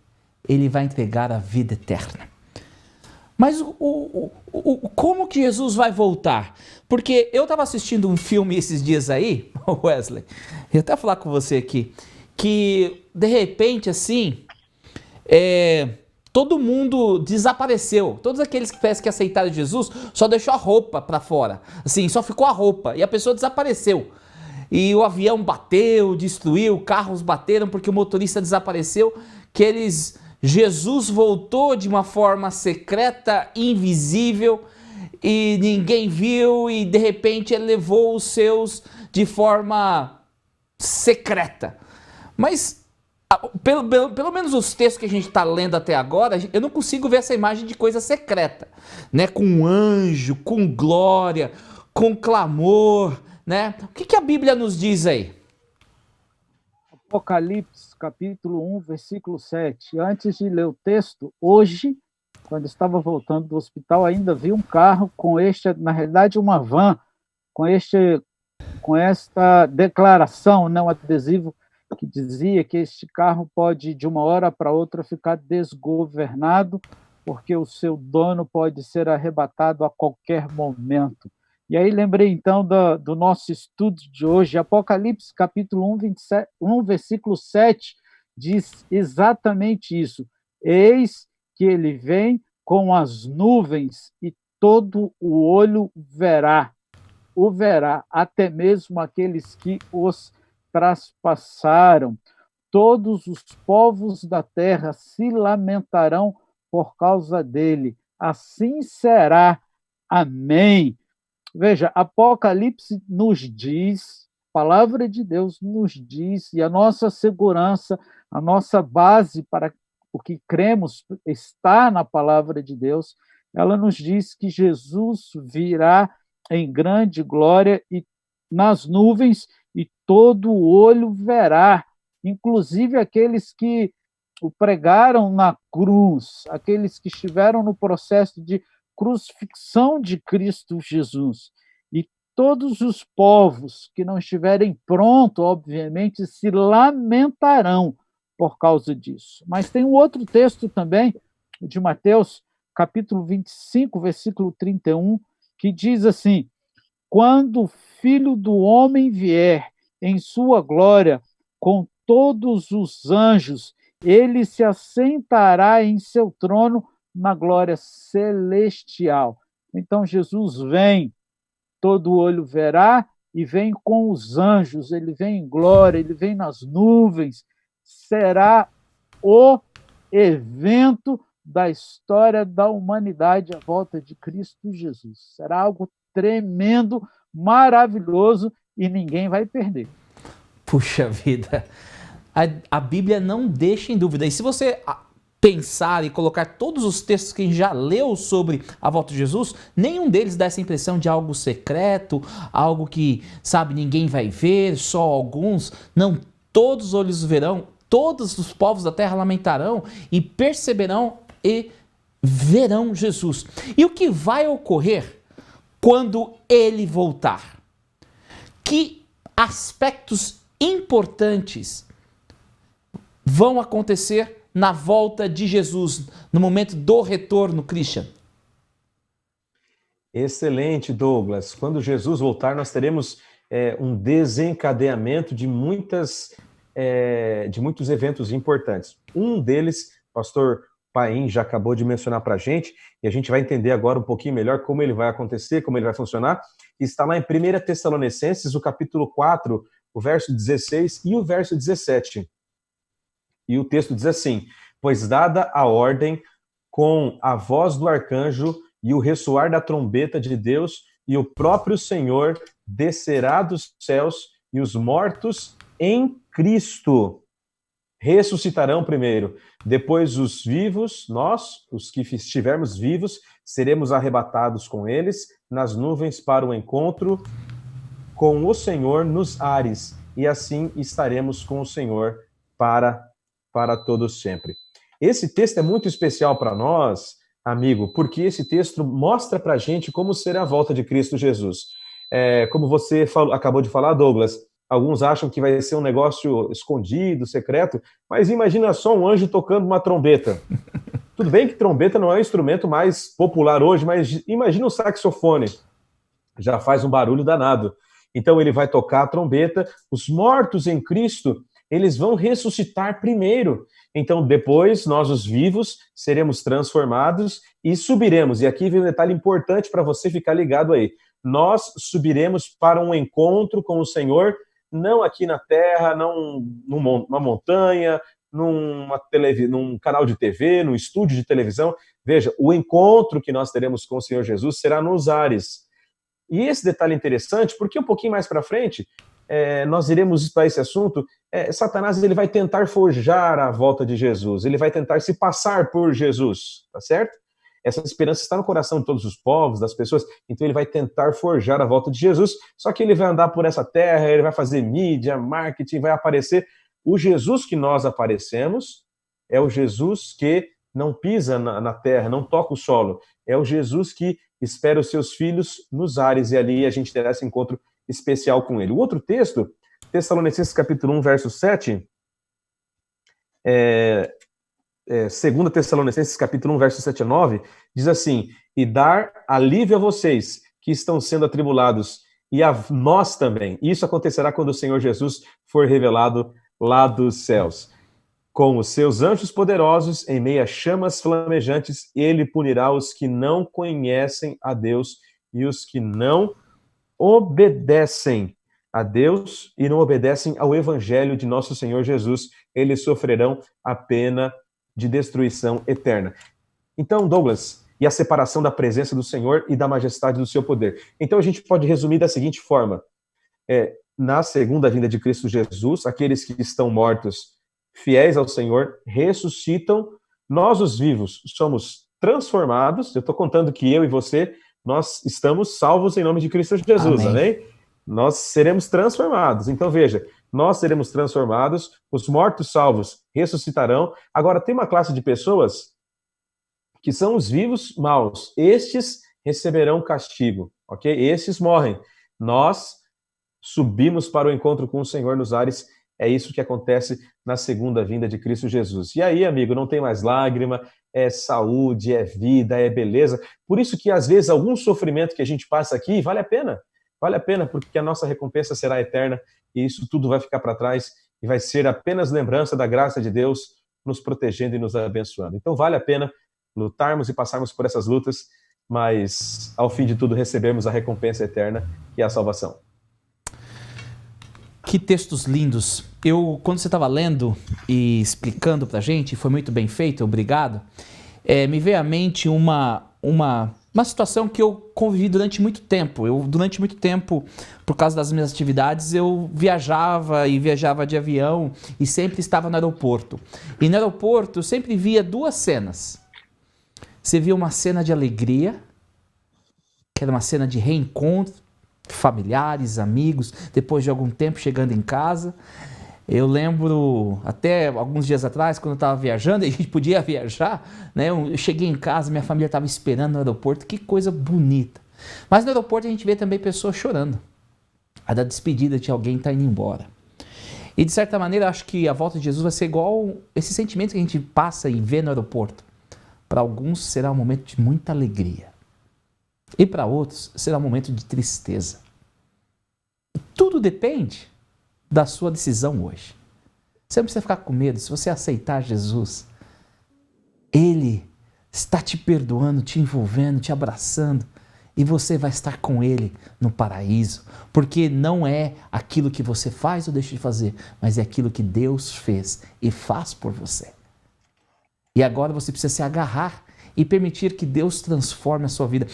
ele vai entregar a vida eterna. Mas como que Jesus vai voltar? Porque eu estava assistindo um filme esses dias aí, Wesley, eu até falar com você aqui, que de repente assim, todo mundo desapareceu. Todos aqueles que parece que aceitaram Jesus só deixou a roupa para fora, assim, só ficou a roupa e a pessoa desapareceu. E o avião bateu, destruiu, carros bateram porque o motorista desapareceu, Jesus voltou de uma forma secreta, invisível, e ninguém viu, e de repente ele levou os seus de forma secreta. Mas, pelo menos os textos que a gente está lendo até agora, eu não consigo ver essa imagem de coisa secreta, né? Com um anjo, com glória, com clamor, né? O que a Bíblia nos diz aí? Apocalipse, capítulo 1, versículo 7. Antes de ler o texto, hoje, quando estava voltando do hospital, ainda vi um carro com na realidade uma van, com esta declaração, não adesivo, que dizia que este carro pode, de uma hora para outra, ficar desgovernado, porque o seu dono pode ser arrebatado a qualquer momento. E aí lembrei então do nosso estudo de hoje, Apocalipse capítulo 1, versículo 7, diz exatamente isso. Eis que ele vem com as nuvens e todo o olho o verá, até mesmo aqueles que os traspassaram. Todos os povos da terra se lamentarão por causa dele. Assim será. Amém. Veja, Apocalipse nos diz, a palavra de Deus nos diz, e a nossa segurança, a nossa base para o que cremos está na palavra de Deus, ela nos diz que Jesus virá em grande glória e nas nuvens, e todo olho verá, inclusive aqueles que o pregaram na cruz, aqueles que estiveram no processo de crucifixão de Cristo Jesus. E todos os povos que não estiverem prontos, obviamente, se lamentarão por causa disso. Mas tem um outro texto também, de Mateus, capítulo 25, versículo 31, que diz assim: quando o Filho do Homem vier em sua glória com todos os anjos, ele se assentará em seu trono na glória celestial. Então Jesus vem, todo olho verá, e vem com os anjos, ele vem em glória, ele vem nas nuvens. Será o evento da história da humanidade à volta de Cristo Jesus. Será algo tremendo, maravilhoso, e ninguém vai perder. Puxa vida, a Bíblia não deixa em dúvida. E se você pensar e colocar todos os textos que a gente já leu sobre a volta de Jesus, nenhum deles dá essa impressão de algo secreto, algo que, sabe, ninguém vai ver, só alguns. Não, todos os olhos verão, todos os povos da terra lamentarão e perceberão e verão Jesus. E o que vai ocorrer quando ele voltar? Que aspectos importantes vão acontecer na volta de Jesus, no momento do retorno, Christian? Excelente, Douglas. Quando Jesus voltar, nós teremos um desencadeamento de muitos eventos importantes. Um deles, pastor Paim já acabou de mencionar para a gente, e a gente vai entender agora um pouquinho melhor como ele vai acontecer, como ele vai funcionar. Está lá em 1 Tessalonicenses, o capítulo 4, o verso 16 e o verso 17. E o texto diz assim: pois dada a ordem, com a voz do arcanjo e o ressoar da trombeta de Deus, e o próprio Senhor descerá dos céus, e os mortos em Cristo ressuscitarão primeiro. Depois os vivos, nós, os que estivermos vivos, seremos arrebatados com eles nas nuvens para o encontro com o Senhor nos ares, e assim estaremos com o Senhor para todos sempre. Esse texto é muito especial para nós, amigo, porque esse texto mostra para a gente como será a volta de Cristo Jesus. Como você acabou de falar, Douglas, alguns acham que vai ser um negócio escondido, secreto, mas imagina só um anjo tocando uma trombeta. Tudo bem que trombeta não é o instrumento mais popular hoje, mas imagina um saxofone. Já faz um barulho danado. Então ele vai tocar a trombeta, os mortos em Cristo, eles vão ressuscitar primeiro. Então depois nós, os vivos, seremos transformados e subiremos. E aqui vem um detalhe importante para você ficar ligado aí. Nós subiremos para um encontro com o Senhor, não aqui na terra, não numa montanha, num canal de TV, num estúdio de televisão. Veja, o encontro que nós teremos com o Senhor Jesus será nos ares. E esse detalhe é interessante, porque um pouquinho mais para frente, nós iremos para esse assunto. Satanás ele vai tentar forjar a volta de Jesus, ele vai tentar se passar por Jesus, tá certo? Essa esperança está no coração de todos os povos, das pessoas, então ele vai tentar forjar a volta de Jesus, só que ele vai andar por essa terra, ele vai fazer mídia, marketing, vai aparecer. O Jesus que nós aparecemos é o Jesus que não pisa na terra, não toca o solo, é o Jesus que espera os seus filhos nos ares, e ali a gente terá esse encontro especial com ele. O outro texto, Tessalonicenses capítulo 1, verso 7, 2 Tessalonicenses capítulo 1, verso 7 a 9, diz assim: e dar alívio a vocês, que estão sendo atribulados, e a nós também. Isso acontecerá quando o Senhor Jesus for revelado lá dos céus. Com os seus anjos poderosos, em meio a chamas flamejantes, ele punirá os que não conhecem a Deus e os que não obedecem a Deus e não obedecem ao Evangelho de nosso Senhor Jesus. Eles sofrerão a pena de destruição eterna. Então, Douglas, e a separação da presença do Senhor e da majestade do seu poder. Então, a gente pode resumir da seguinte forma: na segunda vinda de Cristo Jesus, aqueles que estão mortos, fiéis ao Senhor, ressuscitam. Nós, os vivos, somos transformados. Eu estou contando que eu e você, nós estamos salvos em nome de Cristo Jesus, amém? Nós seremos transformados. Então, veja, nós seremos transformados, os mortos salvos ressuscitarão. Agora, tem uma classe de pessoas que são os vivos maus. Estes receberão castigo, ok? Estes morrem. Nós subimos para o encontro com o Senhor nos ares. É isso que acontece na segunda vinda de Cristo Jesus. E aí, amigo, não tem mais lágrima, é saúde, é vida, é beleza. Por isso que, às vezes, algum sofrimento que a gente passa aqui vale a pena. Vale a pena, porque a nossa recompensa será eterna e isso tudo vai ficar para trás e vai ser apenas lembrança da graça de Deus nos protegendo e nos abençoando. Então, vale a pena lutarmos e passarmos por essas lutas, mas, ao fim de tudo, recebemos a recompensa eterna, que é a salvação. Que textos lindos. Quando você estava lendo e explicando para a gente, foi muito bem feito, obrigado, me veio à mente uma situação que eu convivi durante muito tempo. Durante muito tempo, por causa das minhas atividades, eu viajava de avião e sempre estava no aeroporto. E no aeroporto eu sempre via duas cenas. Você via uma cena de alegria, que era uma cena de reencontro, familiares, amigos, depois de algum tempo chegando em casa. Eu lembro, até alguns dias atrás, quando eu estava viajando, e a gente podia viajar, né? Eu cheguei em casa, minha família estava esperando no aeroporto, que coisa bonita. Mas no aeroporto a gente vê também pessoas chorando, a da despedida de alguém que está indo embora. E de certa maneira, acho que a volta de Jesus vai ser igual esse sentimento que a gente passa e vê no aeroporto. Para alguns será um momento de muita alegria. E para outros será um momento de tristeza. Tudo depende da sua decisão hoje. Você não precisa ficar com medo. Se você aceitar Jesus, Ele está te perdoando, te envolvendo, te abraçando. E você vai estar com Ele no paraíso. Porque não é aquilo que você faz ou deixa de fazer, mas é aquilo que Deus fez e faz por você. E agora você precisa se agarrar e permitir que Deus transforme a sua vida.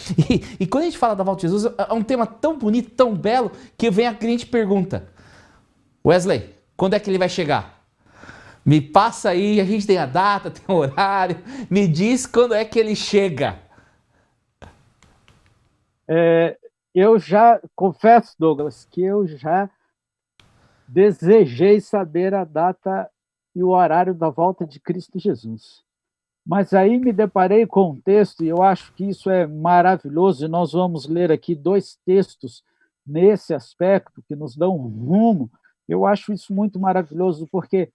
E quando a gente fala da volta de Jesus, é um tema tão bonito, tão belo, que vem a cliente e pergunta: Wesley, quando é que ele vai chegar? Me passa aí, a gente tem a data, tem o horário, me diz quando é que ele chega. Eu já confesso, Douglas, que eu já desejei saber a data e o horário da volta de Cristo Jesus. Mas aí me deparei com um texto, e eu acho que isso é maravilhoso, e nós vamos ler aqui dois textos nesse aspecto, que nos dão um rumo. Eu acho isso muito maravilhoso, porque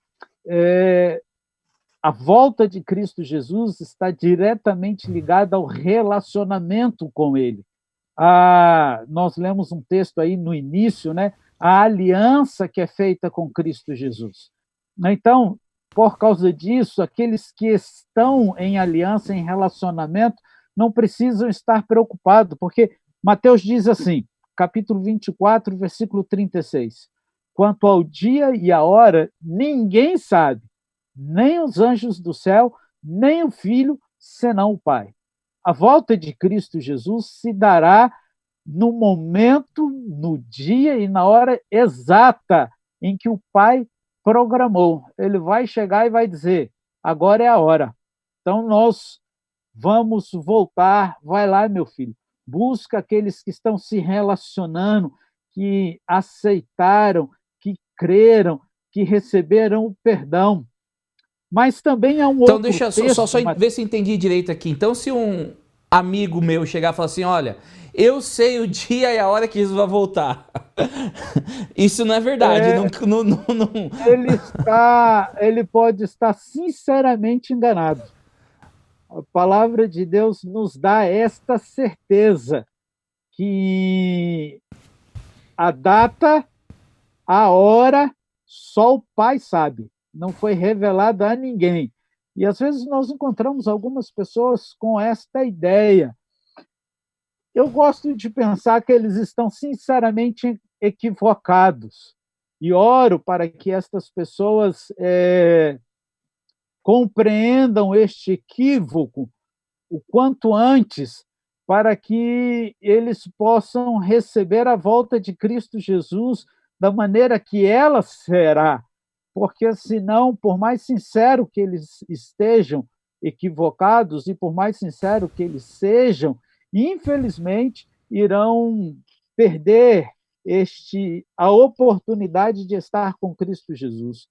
a volta de Cristo Jesus está diretamente ligada ao relacionamento com Ele. Nós lemos um texto aí no início, né? A aliança que é feita com Cristo Jesus. Então, por causa disso, aqueles que estão em aliança, em relacionamento, não precisam estar preocupados, porque Mateus diz assim, capítulo 24, versículo 36, quanto ao dia e a hora, ninguém sabe, nem os anjos do céu, nem o Filho, senão o Pai. A volta de Cristo Jesus se dará no momento, no dia e na hora exata em que o Pai programou. Ele vai chegar e vai dizer, agora é a hora. Então nós vamos voltar, vai lá, meu filho, busca aqueles que estão se relacionando, que aceitaram, que creram, que receberam o perdão. Mas também há um outro texto... Então deixa só ver se eu entendi direito aqui. Então se um amigo meu chegar e falar assim, olha, eu sei o dia e a hora que Jesus vai voltar. Isso não é verdade. Ele pode estar sinceramente enganado. A palavra de Deus nos dá esta certeza, que a data, a hora, só o Pai sabe, não foi revelada a ninguém. E às vezes nós encontramos algumas pessoas com esta ideia. Eu gosto de pensar que eles estão sinceramente equivocados e oro para que estas pessoas compreendam este equívoco o quanto antes, para que eles possam receber a volta de Cristo Jesus da maneira que ela será. Porque, senão, por mais sincero que eles estejam equivocados e por mais sincero que eles sejam, infelizmente, irão perder a oportunidade de estar com Cristo Jesus.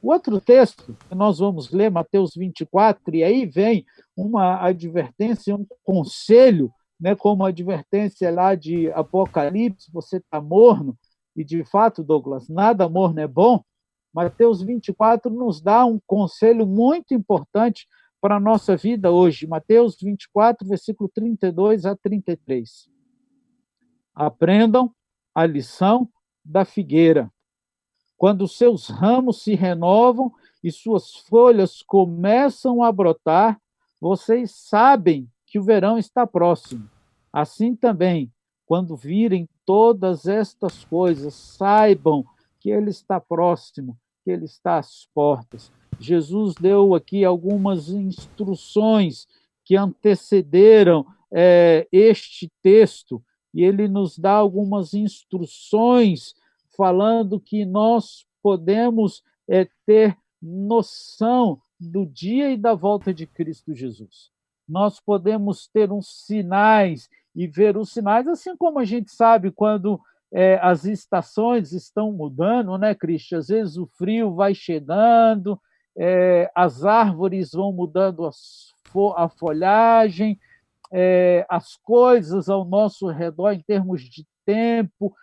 O outro texto que nós vamos ler, Mateus 24, e aí vem uma advertência, um conselho, né, como a advertência lá de Apocalipse, você está morno, e de fato, Douglas, nada morno é bom. Mateus 24 nos dá um conselho muito importante para a nossa vida hoje. Mateus 24, versículo 32 a 33. Aprendam a lição da figueira. Quando seus ramos se renovam e suas folhas começam a brotar, vocês sabem que o verão está próximo. Assim também, quando virem todas estas coisas, saibam que ele está próximo, que ele está às portas. Jesus deu aqui algumas instruções que antecederam este texto, e ele nos dá algumas instruções falando que nós podemos ter noção do dia e da volta de Cristo Jesus. Nós podemos ter uns sinais e ver os sinais, assim como a gente sabe quando as estações estão mudando, né, Cristian? Às vezes o frio vai chegando, as árvores vão mudando a folhagem, as coisas ao nosso redor em termos de tempo,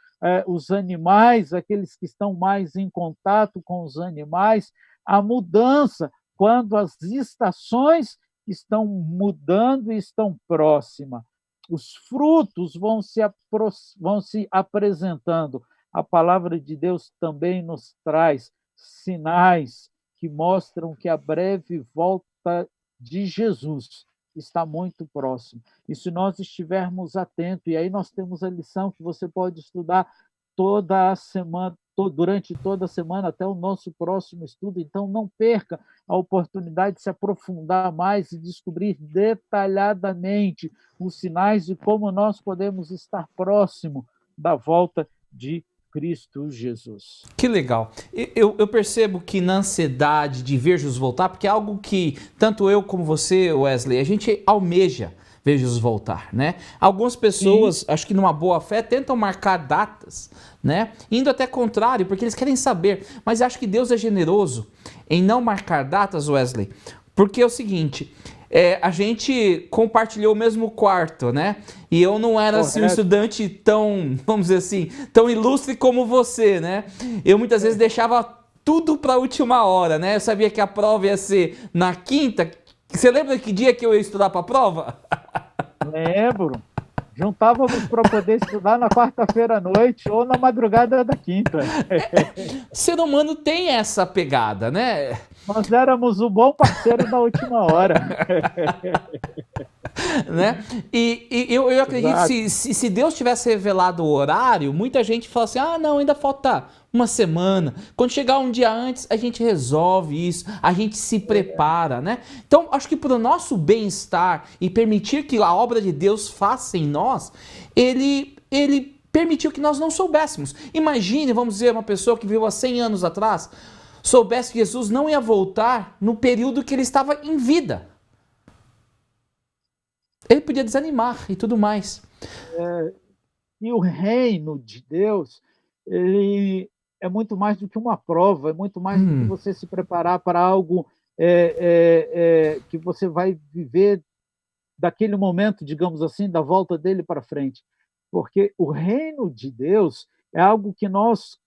os animais, aqueles que estão mais em contato com os animais, a mudança, quando as estações estão mudando e estão próximas. Os frutos vão se apresentando. A palavra de Deus também nos traz sinais que mostram que a breve volta de Jesus está muito próximo. E se nós estivermos atentos, e aí nós temos a lição que você pode estudar toda a semana, durante toda a semana, até o nosso próximo estudo. Então, não perca a oportunidade de se aprofundar mais e descobrir detalhadamente os sinais de como nós podemos estar próximo da volta de Cristo Jesus. Que legal. Eu percebo que na ansiedade de ver Jesus voltar, porque é algo que tanto eu como você, Wesley, a gente almeja ver Jesus voltar, né? Algumas pessoas, acho que numa boa fé, tentam marcar datas, né? Indo até contrário, porque eles querem saber. Mas acho que Deus é generoso em não marcar datas, Wesley, porque é o seguinte... a gente compartilhou o mesmo quarto, né? E eu não era assim, um estudante tão, vamos dizer assim, tão ilustre como você, né? Eu muitas vezes deixava tudo para a última hora, né? Eu sabia que a prova ia ser na quinta. Você lembra que dia que eu ia estudar para a prova? Lembro. Juntávamos para poder estudar na quarta-feira à noite ou na madrugada da quinta. Ser humano tem essa pegada, né? Nós éramos o bom parceiro da última hora. Né? E eu acredito que se Deus tivesse revelado o horário, muita gente fala assim, não, ainda falta uma semana. Quando chegar um dia antes, a gente resolve isso, a gente se prepara, né? Então, acho que para o nosso bem-estar e permitir que a obra de Deus faça em nós, ele permitiu que nós não soubéssemos. Imagine, vamos dizer, uma pessoa que viveu há 100 anos atrás, soubesse que Jesus não ia voltar no período que ele estava em vida. Ele podia desanimar e tudo mais. E o reino de Deus, ele é muito mais do que uma prova, é muito mais do que você se preparar para algo que você vai viver daquele momento, digamos assim, da volta dele para frente. Porque o reino de Deus é algo que nós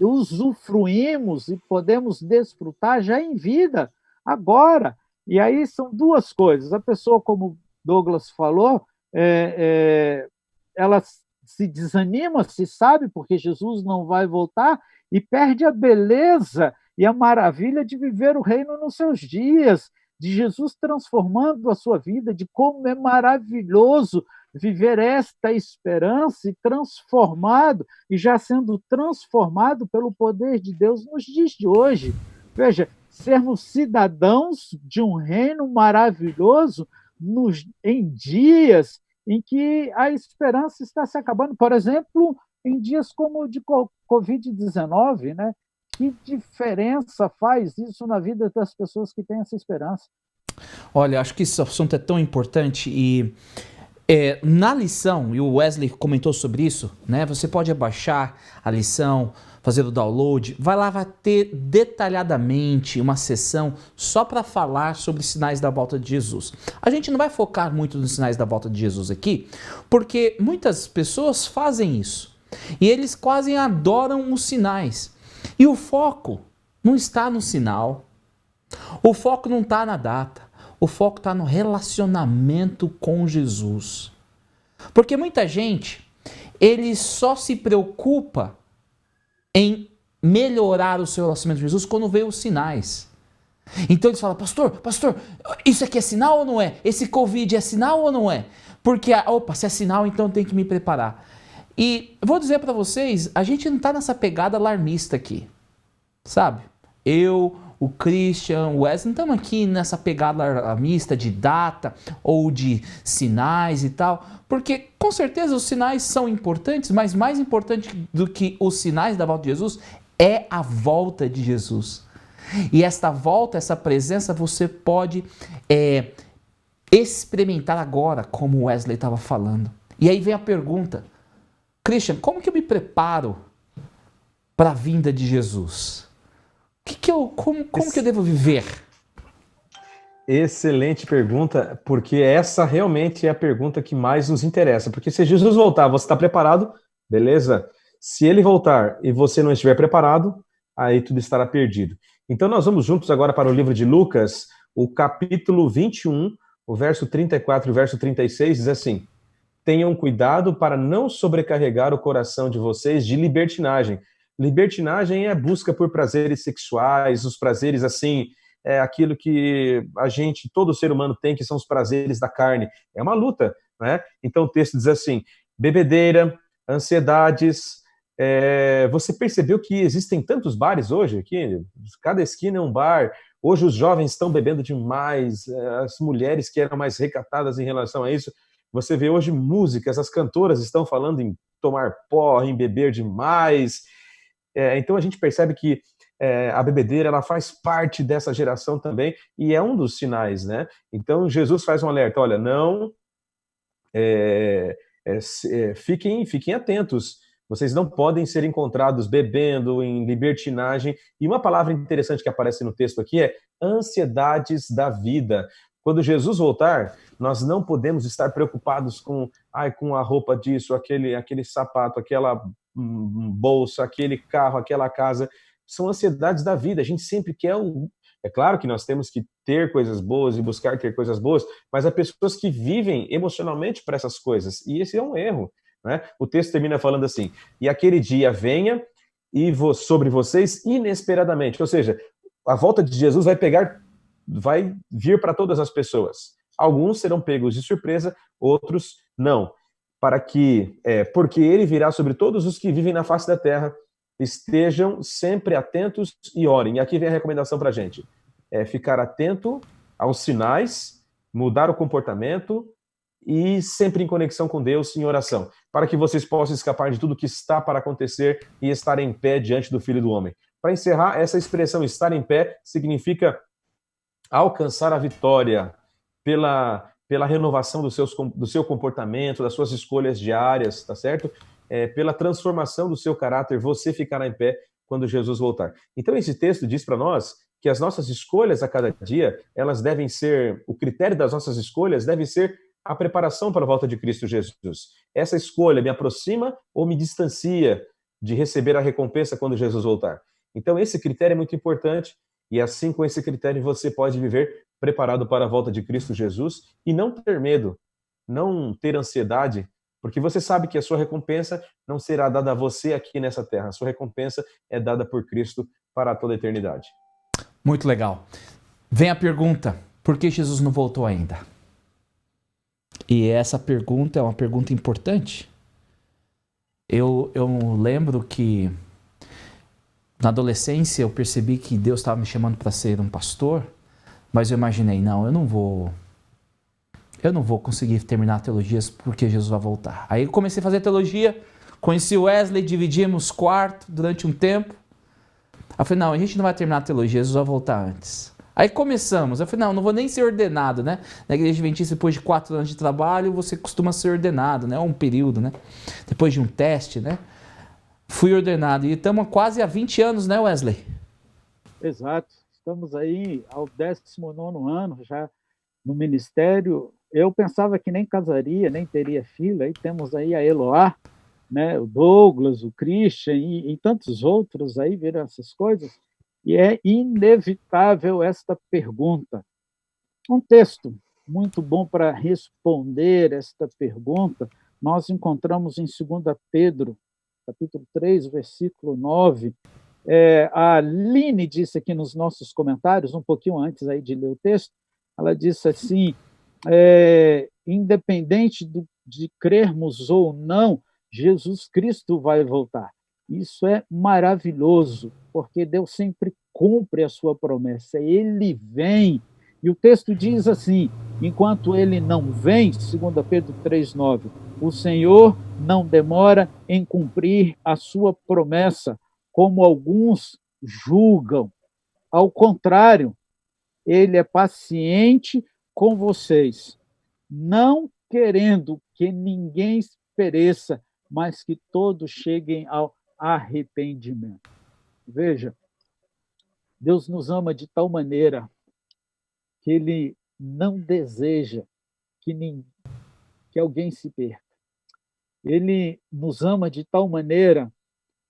usufruímos e podemos desfrutar já em vida, agora. E aí são duas coisas. A pessoa, como Douglas falou, ela se desanima, se sabe, porque Jesus não vai voltar, e perde a beleza e a maravilha de viver o reino nos seus dias, de Jesus transformando a sua vida, de como é maravilhoso viver esta esperança e transformado, e já sendo transformado pelo poder de Deus nos dias de hoje. Veja, sermos cidadãos de um reino maravilhoso em dias em que a esperança está se acabando. Por exemplo, em dias como o de Covid-19, né? Que diferença faz isso na vida das pessoas que têm essa esperança? Olha, acho que esse assunto é tão importante e na lição, e o Wesley comentou sobre isso, né? Você pode abaixar a lição, fazer o download, vai lá, vai ter detalhadamente uma sessão só para falar sobre sinais da volta de Jesus. A gente não vai focar muito nos sinais da volta de Jesus aqui, porque muitas pessoas fazem isso e eles quase adoram os sinais. E o foco não está no sinal, o foco não está na data. O foco está no relacionamento com Jesus. Porque muita gente, ele só se preocupa em melhorar o seu relacionamento com Jesus quando vê os sinais. Então eles falam, pastor, isso aqui é sinal ou não é? Esse Covid é sinal ou não é? Porque, se é sinal, então eu tenho que me preparar. E vou dizer para vocês, a gente não está nessa pegada alarmista aqui, sabe? O Christian, o Wesley, não estamos aqui nessa pegada alarmista de data ou de sinais e tal, porque com certeza os sinais são importantes, mas mais importante do que os sinais da volta de Jesus é a volta de Jesus. E esta volta, essa presença, você pode experimentar agora, como o Wesley estava falando. E aí vem a pergunta, Christian, como que eu me preparo para a vinda de Jesus? Como que eu devo viver? Excelente pergunta, porque essa realmente é a pergunta que mais nos interessa. Porque se Jesus voltar, você está preparado? Beleza? Se ele voltar e você não estiver preparado, aí tudo estará perdido. Então nós vamos juntos agora para o livro de Lucas, o capítulo 21, o verso 34 e o verso 36, diz assim: tenham cuidado para não sobrecarregar o coração de vocês de libertinagem. Libertinagem é a busca por prazeres sexuais, os prazeres assim, é aquilo que todo ser humano tem, que são os prazeres da carne. É uma luta, né? Então o texto diz assim: bebedeira, ansiedades. Você percebeu que existem tantos bares hoje aqui? Cada esquina é um bar. Hoje os jovens estão bebendo demais, as mulheres que eram mais recatadas em relação a isso. Você vê hoje músicas, as cantoras estão falando em tomar porre, em beber demais. Então a gente percebe que a bebedeira ela faz parte dessa geração também e é um dos sinais, né? Então Jesus faz um alerta, olha, não fiquem atentos, vocês não podem ser encontrados bebendo em libertinagem. E uma palavra interessante que aparece no texto aqui é ansiedades da vida. Quando Jesus voltar, nós não podemos estar preocupados com a roupa disso, aquele sapato, aquela bolsa, aquele carro, aquela casa. São ansiedades da vida. A gente sempre quer É claro que nós temos que ter coisas boas e buscar ter coisas boas, mas há pessoas que vivem emocionalmente para essas coisas, e esse é um erro, né? O texto termina falando assim: e aquele dia venha sobre vocês inesperadamente. Ou seja, a volta de Jesus vai vir para todas as pessoas. Alguns serão pegos de surpresa, outros não. Porque ele virá sobre todos os que vivem na face da terra. Estejam sempre atentos e orem. E aqui vem a recomendação para a gente. Ficar atento aos sinais, mudar o comportamento e sempre em conexão com Deus, em oração, para que vocês possam escapar de tudo que está para acontecer e estar em pé diante do Filho do Homem. Para encerrar, essa expressão estar em pé significa alcançar a vitória pela renovação do seu comportamento, das suas escolhas diárias, tá certo? Pela transformação do seu caráter, você ficará em pé quando Jesus voltar. Então esse texto diz para nós que as nossas escolhas a cada dia, o critério das nossas escolhas deve ser a preparação para a volta de Cristo Jesus. Essa escolha me aproxima ou me distancia de receber a recompensa quando Jesus voltar? Então esse critério é muito importante, e assim com esse critério você pode viver preparado para a volta de Cristo Jesus e não ter medo, não ter ansiedade Porque você sabe que a sua recompensa não será dada a você aqui nessa terra. A sua recompensa é dada por Cristo para toda a eternidade. Muito legal. Vem a pergunta: por que Jesus não voltou ainda? E essa pergunta é uma pergunta importante. Eu lembro que na adolescência eu percebi que Deus estava me chamando para ser um pastor, mas eu imaginei, não, eu não vou conseguir terminar a teologia porque Jesus vai voltar. Aí eu comecei a fazer teologia, conheci o Wesley, dividimos quarto durante um tempo. Aí eu falei, não, a gente não vai terminar a teologia, Jesus vai voltar antes. Aí começamos, eu falei, não vou nem ser ordenado, né? Na igreja adventista, depois de 4 anos de trabalho, você costuma ser ordenado, né? Um período, né? Depois de um teste, né? Fui ordenado e estamos quase há 20 anos, né, Wesley? Exato. Estamos aí ao 19º ano já no ministério. Eu pensava que nem casaria, nem teria filho. Aí temos aí a Eloá, né, o Douglas, o Christian e tantos outros aí viram essas coisas. E é inevitável esta pergunta. Um texto muito bom para responder esta pergunta, nós encontramos em 2 Pedro, capítulo 3, versículo 9. A Aline disse aqui nos nossos comentários, um pouquinho antes aí de ler o texto, ela disse assim, independente de crermos ou não, Jesus Cristo vai voltar. Isso é maravilhoso, porque Deus sempre cumpre a sua promessa. Ele vem. E o texto diz assim, enquanto ele não vem, 2 Pedro 3,9, o Senhor não demora em cumprir a sua promessa, como alguns julgam. Ao contrário, ele é paciente com vocês, não querendo que ninguém pereça, mas que todos cheguem ao arrependimento. Veja, Deus nos ama de tal maneira que ele não deseja que alguém se perca. Ele nos ama de tal maneira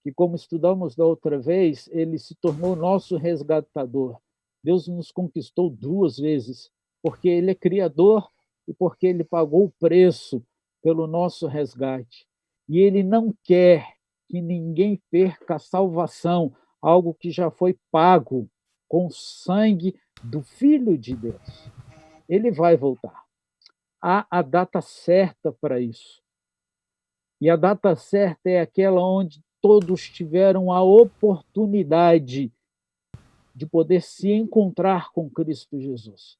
que, como estudamos da outra vez, ele se tornou nosso resgatador. Deus nos conquistou 2 vezes, porque ele é criador e porque ele pagou o preço pelo nosso resgate. E ele não quer que ninguém perca a salvação, algo que já foi pago com o sangue do Filho de Deus. Ele vai voltar. Há a data certa para isso. E a data certa é aquela onde todos tiveram a oportunidade de poder se encontrar com Cristo Jesus,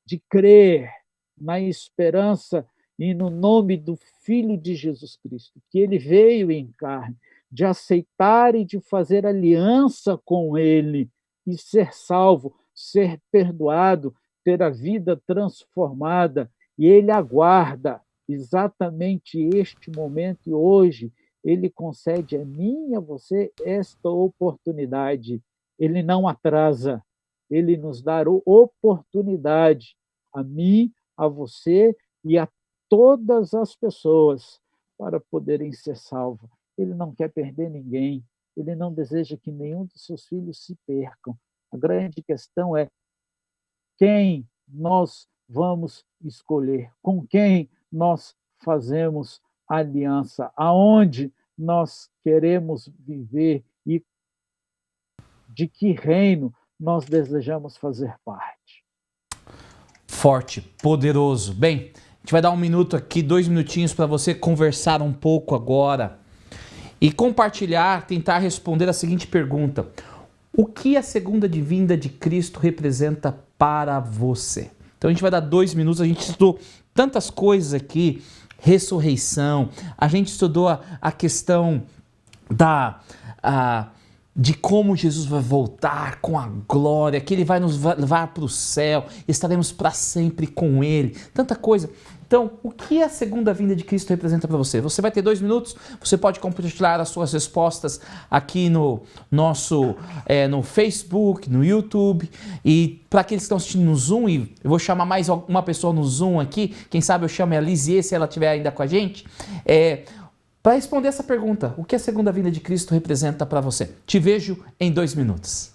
de crer na esperança e no nome do Filho de Jesus Cristo, que ele veio em carne, de aceitar e de fazer aliança com ele e ser salvo, ser perdoado, ter a vida transformada. E ele aguarda exatamente este momento e hoje ele concede a mim e a você esta oportunidade. Ele não atrasa, ele nos dá oportunidade a mim, a você e a todas as pessoas para poderem ser salvos. Ele não quer perder ninguém, ele não deseja que nenhum dos seus filhos se percam. A grande questão é quem nós vamos escolher, com quem nós fazemos aliança, aonde nós queremos viver e de que reino nós desejamos fazer parte. Forte, poderoso. Bem, a gente vai dar 1 minuto aqui, 2 minutinhos para você conversar um pouco agora e compartilhar, tentar responder a seguinte pergunta: o que a segunda vinda de Cristo representa para você? Então a gente vai dar 2 minutos, a gente estudou tantas coisas aqui, ressurreição, a gente estudou a questão de como Jesus vai voltar com a glória, que ele vai nos levar para o céu, estaremos para sempre com ele, tanta coisa. Então, o que a segunda vinda de Cristo representa para você? Você vai ter 2 minutos, você pode compartilhar as suas respostas aqui no nosso no Facebook, no YouTube, e para aqueles que estão assistindo no Zoom, e eu vou chamar mais uma pessoa no Zoom aqui, quem sabe eu chamo a Lisier, se ela estiver ainda com a gente, para responder essa pergunta, o que a segunda vinda de Cristo representa para você? Te vejo em 2 minutos.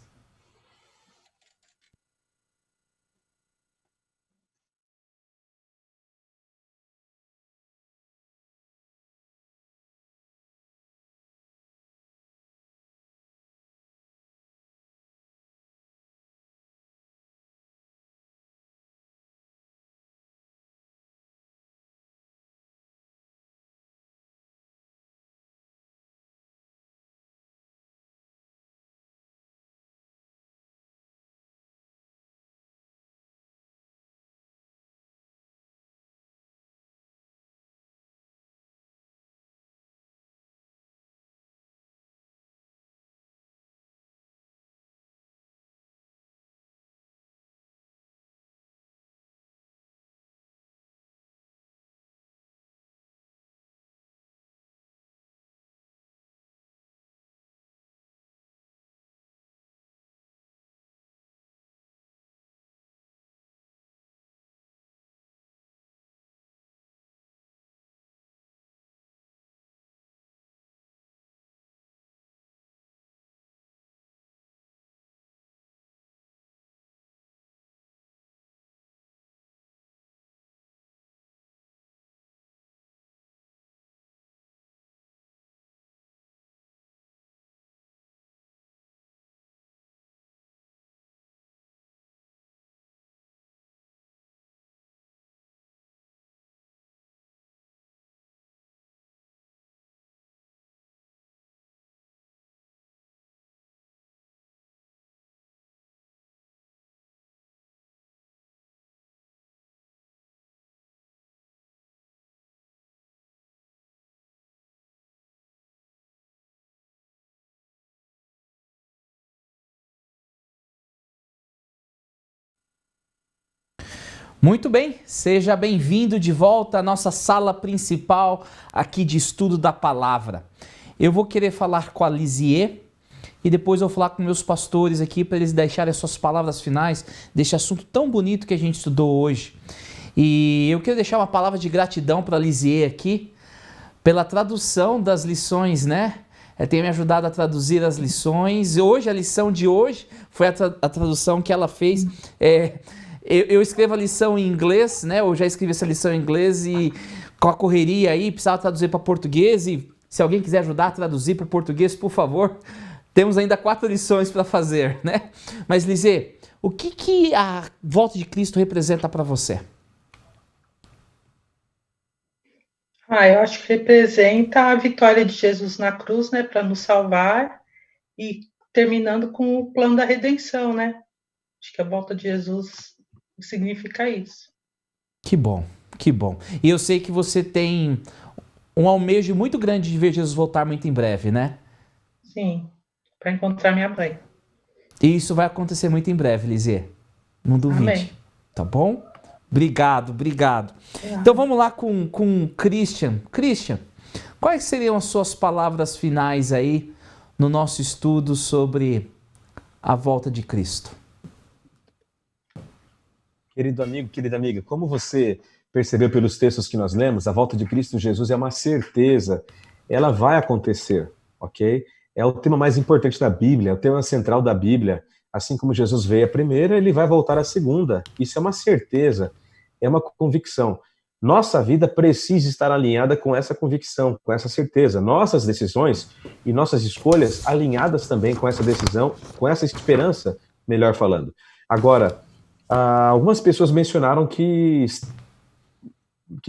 Muito bem, seja bem-vindo de volta à nossa sala principal aqui de estudo da palavra. Eu vou querer falar com a Lisier e depois eu vou falar com meus pastores aqui para eles deixarem as suas palavras finais deste assunto tão bonito que a gente estudou hoje. E eu quero deixar uma palavra de gratidão para a Lisier aqui pela tradução das lições, né? Ela tem me ajudado a traduzir as lições. Hoje, a lição de hoje foi a tradução que ela fez. Eu escrevo a lição em inglês, né? Eu já escrevi essa lição em inglês e com a correria aí, precisava traduzir para português. E se alguém quiser ajudar a traduzir para português, por favor, temos ainda 4 lições para fazer, né? Mas, Lizê, o que a volta de Cristo representa para você? Eu acho que representa a vitória de Jesus na cruz, né, para nos salvar e terminando com o plano da redenção, né? Acho que a volta de Jesus significa isso. Que bom, que bom. E eu sei que você tem um almejo muito grande de ver Jesus voltar muito em breve, né? Sim, para encontrar minha mãe. E isso vai acontecer muito em breve, Lizê. Não duvide. Amém. Tá bom? Obrigado. Então vamos lá com Christian. Christian, quais seriam as suas palavras finais aí no nosso estudo sobre a volta de Cristo? Querido amigo, querida amiga, como você percebeu pelos textos que nós lemos, a volta de Cristo Jesus é uma certeza, ela vai acontecer, ok? É o tema mais importante da Bíblia, é o tema central da Bíblia. Assim como Jesus veio a primeira, ele vai voltar a segunda. Isso é uma certeza, é uma convicção. Nossa vida precisa estar alinhada com essa convicção, com essa certeza. Nossas decisões e nossas escolhas alinhadas também com essa decisão, com essa esperança, melhor falando. Agora, algumas pessoas mencionaram que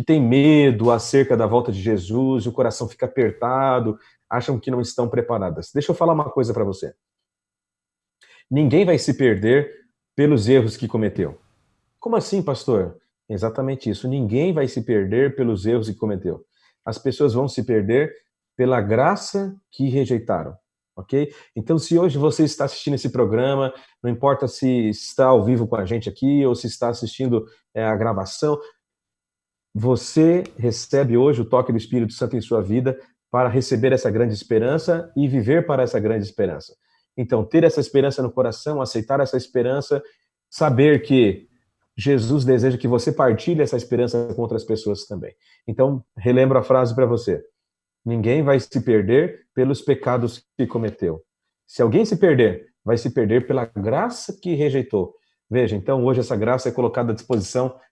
tem medo acerca da volta de Jesus, o coração fica apertado, acham que não estão preparadas. Deixa eu falar uma coisa para você. Ninguém vai se perder pelos erros que cometeu. Como assim, pastor? Exatamente isso. Ninguém vai se perder pelos erros que cometeu. As pessoas vão se perder pela graça que rejeitaram, ok? Então, se hoje você está assistindo esse programa, não importa se está ao vivo com a gente aqui ou se está assistindo a gravação, você recebe hoje o toque do Espírito Santo em sua vida para receber essa grande esperança e viver para essa grande esperança. Então, ter essa esperança no coração, aceitar essa esperança, saber que Jesus deseja que você partilhe essa esperança com outras pessoas também. Então, relembro a frase para você. Ninguém vai se perder pelos pecados que cometeu. Se alguém se perder, vai se perder pela graça que rejeitou. Veja, então, hoje essa graça é colocada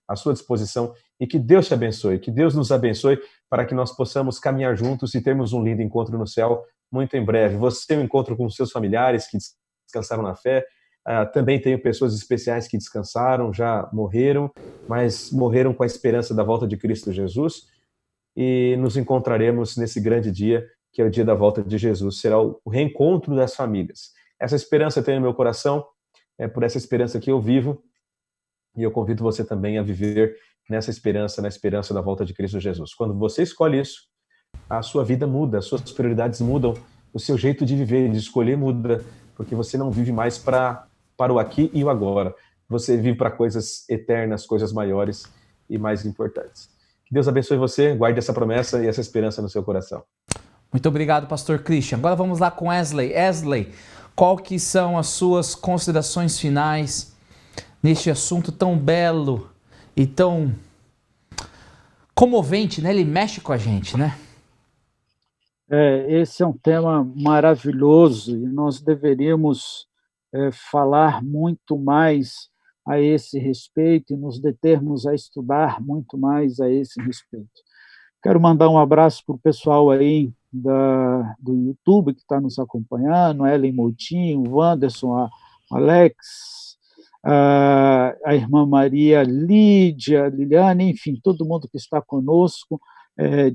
à sua disposição, e que Deus te abençoe, que Deus nos abençoe para que nós possamos caminhar juntos e termos um lindo encontro no céu muito em breve. Você tem um encontro com seus familiares que descansaram na fé. Também tenho pessoas especiais que descansaram, já morreram, mas morreram com a esperança da volta de Cristo Jesus, e nos encontraremos nesse grande dia, que é o dia da volta de Jesus. Será o reencontro das famílias. Essa esperança eu tenho no meu coração, é por essa esperança que eu vivo, e eu convido você também a viver nessa esperança, na esperança da volta de Cristo Jesus. Quando você escolhe isso, a sua vida muda, as suas prioridades mudam, o seu jeito de viver, de escolher muda, porque você não vive mais para o aqui e o agora. Você vive para coisas eternas, coisas maiores e mais importantes. Que Deus abençoe você, guarde essa promessa e essa esperança no seu coração. Muito obrigado, pastor Christian. Agora vamos lá com Wesley. Wesley, qual que são as suas considerações finais neste assunto tão belo e tão comovente, né? Ele mexe com a gente, né? Esse é um tema maravilhoso e nós deveríamos falar muito mais a esse respeito e nos determos a estudar muito mais a esse respeito. Quero mandar um abraço para o pessoal aí do YouTube que está nos acompanhando, Ellen Moutinho, o Wanderson, a Alex, a irmã Maria Lídia, Liliane, enfim, todo mundo que está conosco,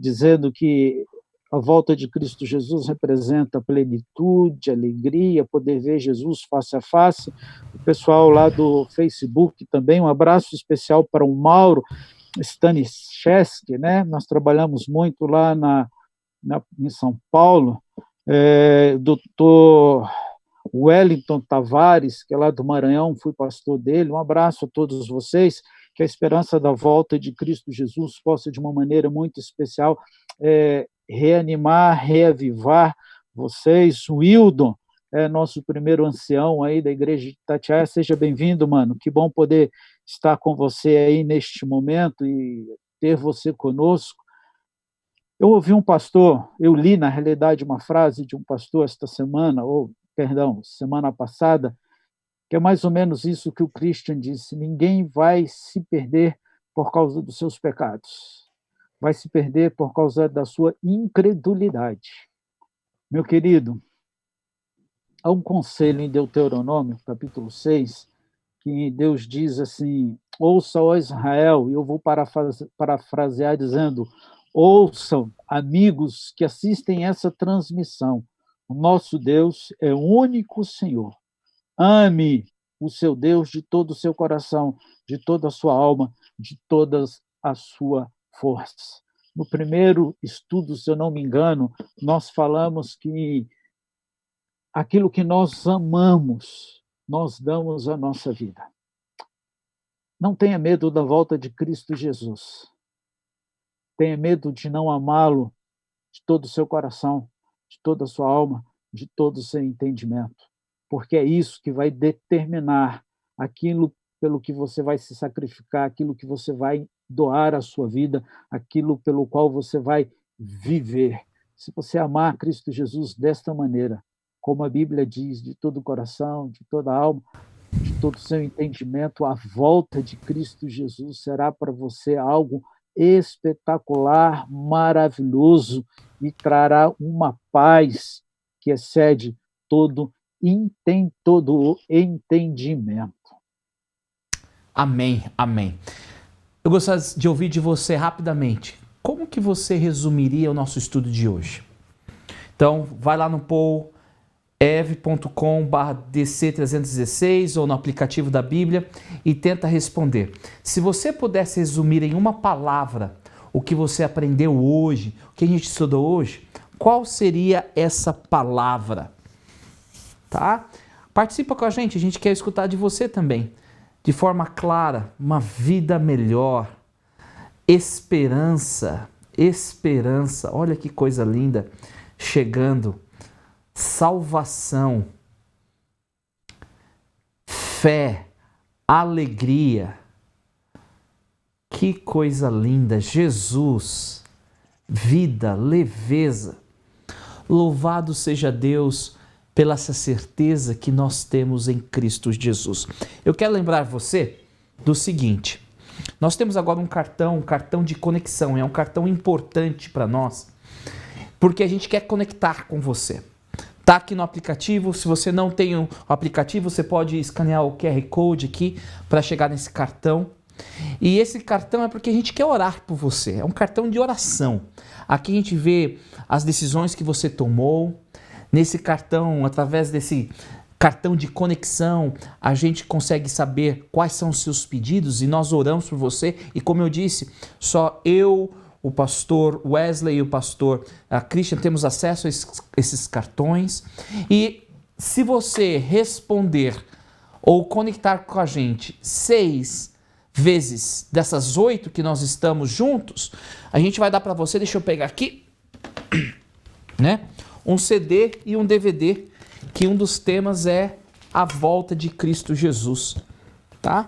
dizendo que a volta de Cristo Jesus representa plenitude, alegria, poder ver Jesus face a face. O pessoal lá do Facebook também, um abraço especial para o Mauro Staniszewski, né? Nós trabalhamos muito lá em São Paulo. Doutor Wellington Tavares, que é lá do Maranhão, fui pastor dele. Um abraço a todos vocês. que a esperança da volta de Cristo Jesus possa, de uma maneira muito especial, reanimar, reavivar vocês. O Wildon é nosso primeiro ancião aí da igreja de Itatiaia. Seja bem-vindo, mano. Que bom poder estar com você aí neste momento e ter você conosco. Eu ouvi um pastor, eu li, na realidade, uma frase de um pastor esta semana, semana passada, que é mais ou menos isso que o Christian disse: ninguém vai se perder por causa dos seus pecados, vai se perder por causa da sua incredulidade. Meu querido, há um conselho em Deuteronômio, capítulo 6, que Deus diz assim: ouça, ó Israel, e eu vou parafrasear dizendo: ouçam, amigos que assistem essa transmissão, o nosso Deus é o único Senhor. Ame o seu Deus de todo o seu coração, de toda a sua alma, de toda a sua força. No primeiro estudo, se eu não me engano, nós falamos que aquilo que nós amamos, nós damos a nossa vida. Não tenha medo da volta de Cristo Jesus. Tenha medo de não amá-lo de todo o seu coração, de toda a sua alma, de todo o seu entendimento. Porque é isso que vai determinar aquilo pelo que você vai se sacrificar, aquilo que você vai doar a sua vida, aquilo pelo qual você vai viver. Se você amar Cristo Jesus desta maneira, como a Bíblia diz, de todo o coração, de toda a alma, de todo o seu entendimento, a volta de Cristo Jesus será para você algo espetacular, maravilhoso, e trará uma paz que excede todo o entendimento. Amém, amém. Eu gostaria de ouvir de você rapidamente. Como que você resumiria o nosso estudo de hoje? Então, vai lá no ev.com/dc316 ou no aplicativo da Bíblia e tenta responder. Se você pudesse resumir em uma palavra o que você aprendeu hoje, o que a gente estudou hoje, qual seria essa palavra? Tá? Participa com a gente quer escutar de você também. De forma clara, uma vida melhor, esperança, olha que coisa linda chegando, salvação, fé, alegria, que coisa linda, Jesus, vida, leveza. Louvado seja Deus pela essa certeza que nós temos em Cristo Jesus. Eu quero lembrar você do seguinte: nós temos agora um cartão de conexão, é um cartão importante para nós, porque a gente quer conectar com você. Está aqui no aplicativo. Se você não tem o aplicativo, você pode escanear o QR Code aqui para chegar nesse cartão. E esse cartão é porque a gente quer orar por você, é um cartão de oração. Aqui a gente vê as decisões que você tomou. Nesse cartão, através desse cartão de conexão, a gente consegue saber quais são os seus pedidos e nós oramos por você. E como eu disse, só eu, o pastor Wesley e o pastor Christian temos acesso a esses cartões. E se você responder ou conectar com a gente 6 vezes dessas 8 que nós estamos juntos, a gente vai dar para você, deixa eu pegar aqui, né? Um CD e um DVD, que um dos temas é a volta de Cristo Jesus, tá?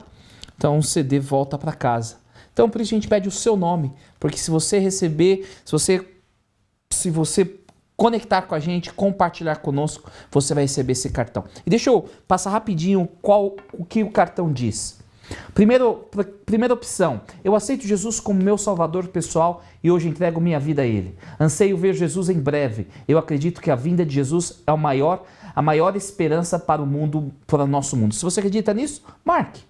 Então, um CD volta para casa. Então, por isso a gente pede o seu nome, porque se você receber, se você conectar com a gente, compartilhar conosco, você vai receber esse cartão. E deixa eu passar rapidinho o que o cartão diz. Primeira opção: eu aceito Jesus como meu salvador pessoal e hoje entrego minha vida a Ele. Anseio ver Jesus em breve. Eu acredito que a vinda de Jesus é a maior esperança para o mundo, para o nosso mundo. Se você acredita nisso, marque.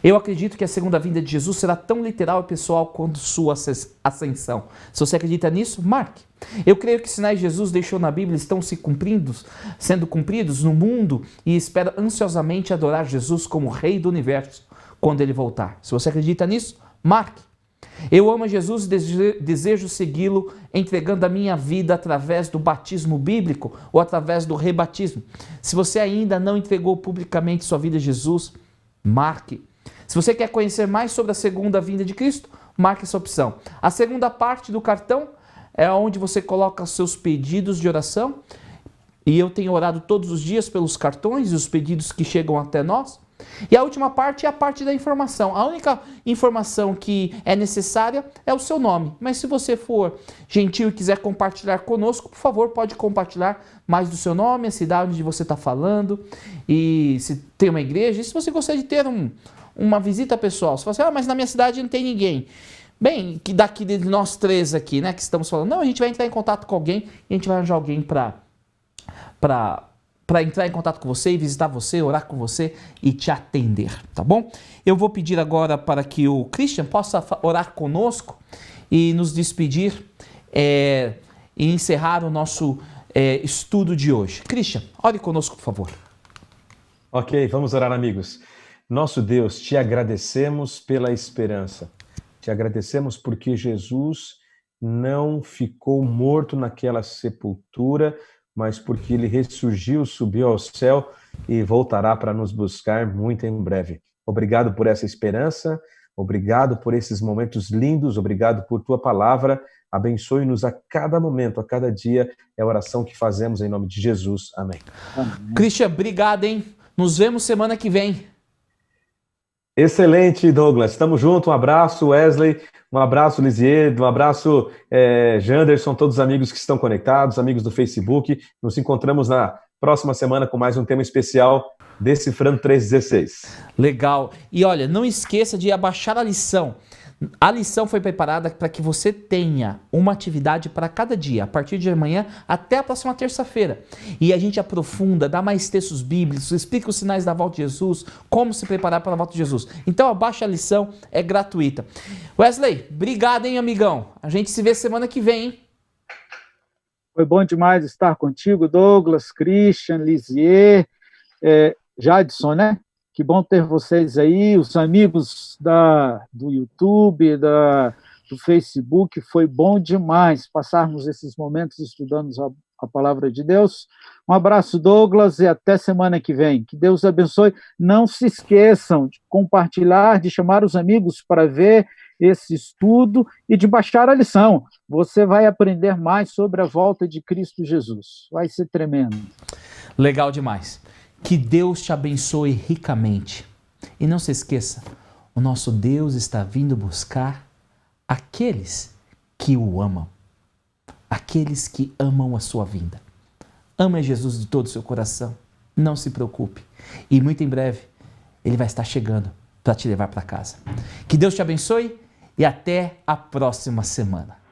Eu acredito que a segunda vinda de Jesus será tão literal e pessoal quanto sua ascensão. Se você acredita nisso, marque. Eu creio que os sinais que Jesus deixou na Bíblia estão sendo cumpridos no mundo e espero ansiosamente adorar Jesus como Rei do Universo quando Ele voltar. Se você acredita nisso, marque. Eu amo Jesus e desejo segui-lo entregando a minha vida através do batismo bíblico ou através do rebatismo. Se você ainda não entregou publicamente sua vida a Jesus, marque. Se você quer conhecer mais sobre a segunda vinda de Cristo, marque essa opção. A segunda parte do cartão é onde você coloca os seus pedidos de oração. E eu tenho orado todos os dias pelos cartões e os pedidos que chegam até nós. E a última parte é a parte da informação. A única informação que é necessária é o seu nome. Mas se você for gentil e quiser compartilhar conosco, por favor, pode compartilhar mais do seu nome, a cidade onde você está falando, e se tem uma igreja. E se você gostaria de ter uma visita pessoal, você fala assim, mas na minha cidade não tem ninguém. Bem, que daqui de nós três aqui, né, que estamos falando, não, a gente vai entrar em contato com alguém e a gente vai arranjar alguém para entrar em contato com você e visitar você, orar com você e te atender, tá bom? Eu vou pedir agora para que o Christian possa orar conosco e nos despedir e encerrar o nosso estudo de hoje. Christian, ore conosco, por favor. Ok, vamos orar, amigos. Nosso Deus, te agradecemos pela esperança. Te agradecemos porque Jesus não ficou morto naquela sepultura, mas porque ele ressurgiu, subiu ao céu e voltará para nos buscar muito em breve. Obrigado por essa esperança, obrigado por esses momentos lindos, obrigado por tua palavra. Abençoe-nos a cada momento, a cada dia. É a oração que fazemos em nome de Jesus. Amém. Christian, obrigado, hein? Nos vemos semana que vem. Excelente, Douglas. Estamos juntos. Um abraço, Wesley. Um abraço, Lisier. Um abraço, Janderson, todos os amigos que estão conectados, amigos do Facebook. Nos encontramos na próxima semana com mais um tema especial, Decifrando 3,16. Legal. E olha, não esqueça de abaixar a lição. A lição foi preparada para que você tenha uma atividade para cada dia, a partir de amanhã até a próxima terça-feira. E a gente aprofunda, dá mais textos bíblicos, explica os sinais da volta de Jesus, como se preparar para a volta de Jesus. Então abaixa a lição, é gratuita. Wesley, obrigado, hein, amigão? A gente se vê semana que vem, hein? Foi bom demais estar contigo, Douglas, Christian, Lisier, Jadson, né? Que bom ter vocês aí, os amigos do YouTube, do Facebook. Foi bom demais passarmos esses momentos estudando a palavra de Deus. Um abraço, Douglas, e até semana que vem. Que Deus abençoe. Não se esqueçam de compartilhar, de chamar os amigos para ver esse estudo e de baixar a lição. Você vai aprender mais sobre a volta de Cristo Jesus. Vai ser tremendo. Legal demais. Que Deus te abençoe ricamente. E não se esqueça, o nosso Deus está vindo buscar aqueles que o amam. Aqueles que amam a sua vinda. Ame Jesus de todo o seu coração. Não se preocupe. E muito em breve, Ele vai estar chegando para te levar para casa. Que Deus te abençoe e até a próxima semana.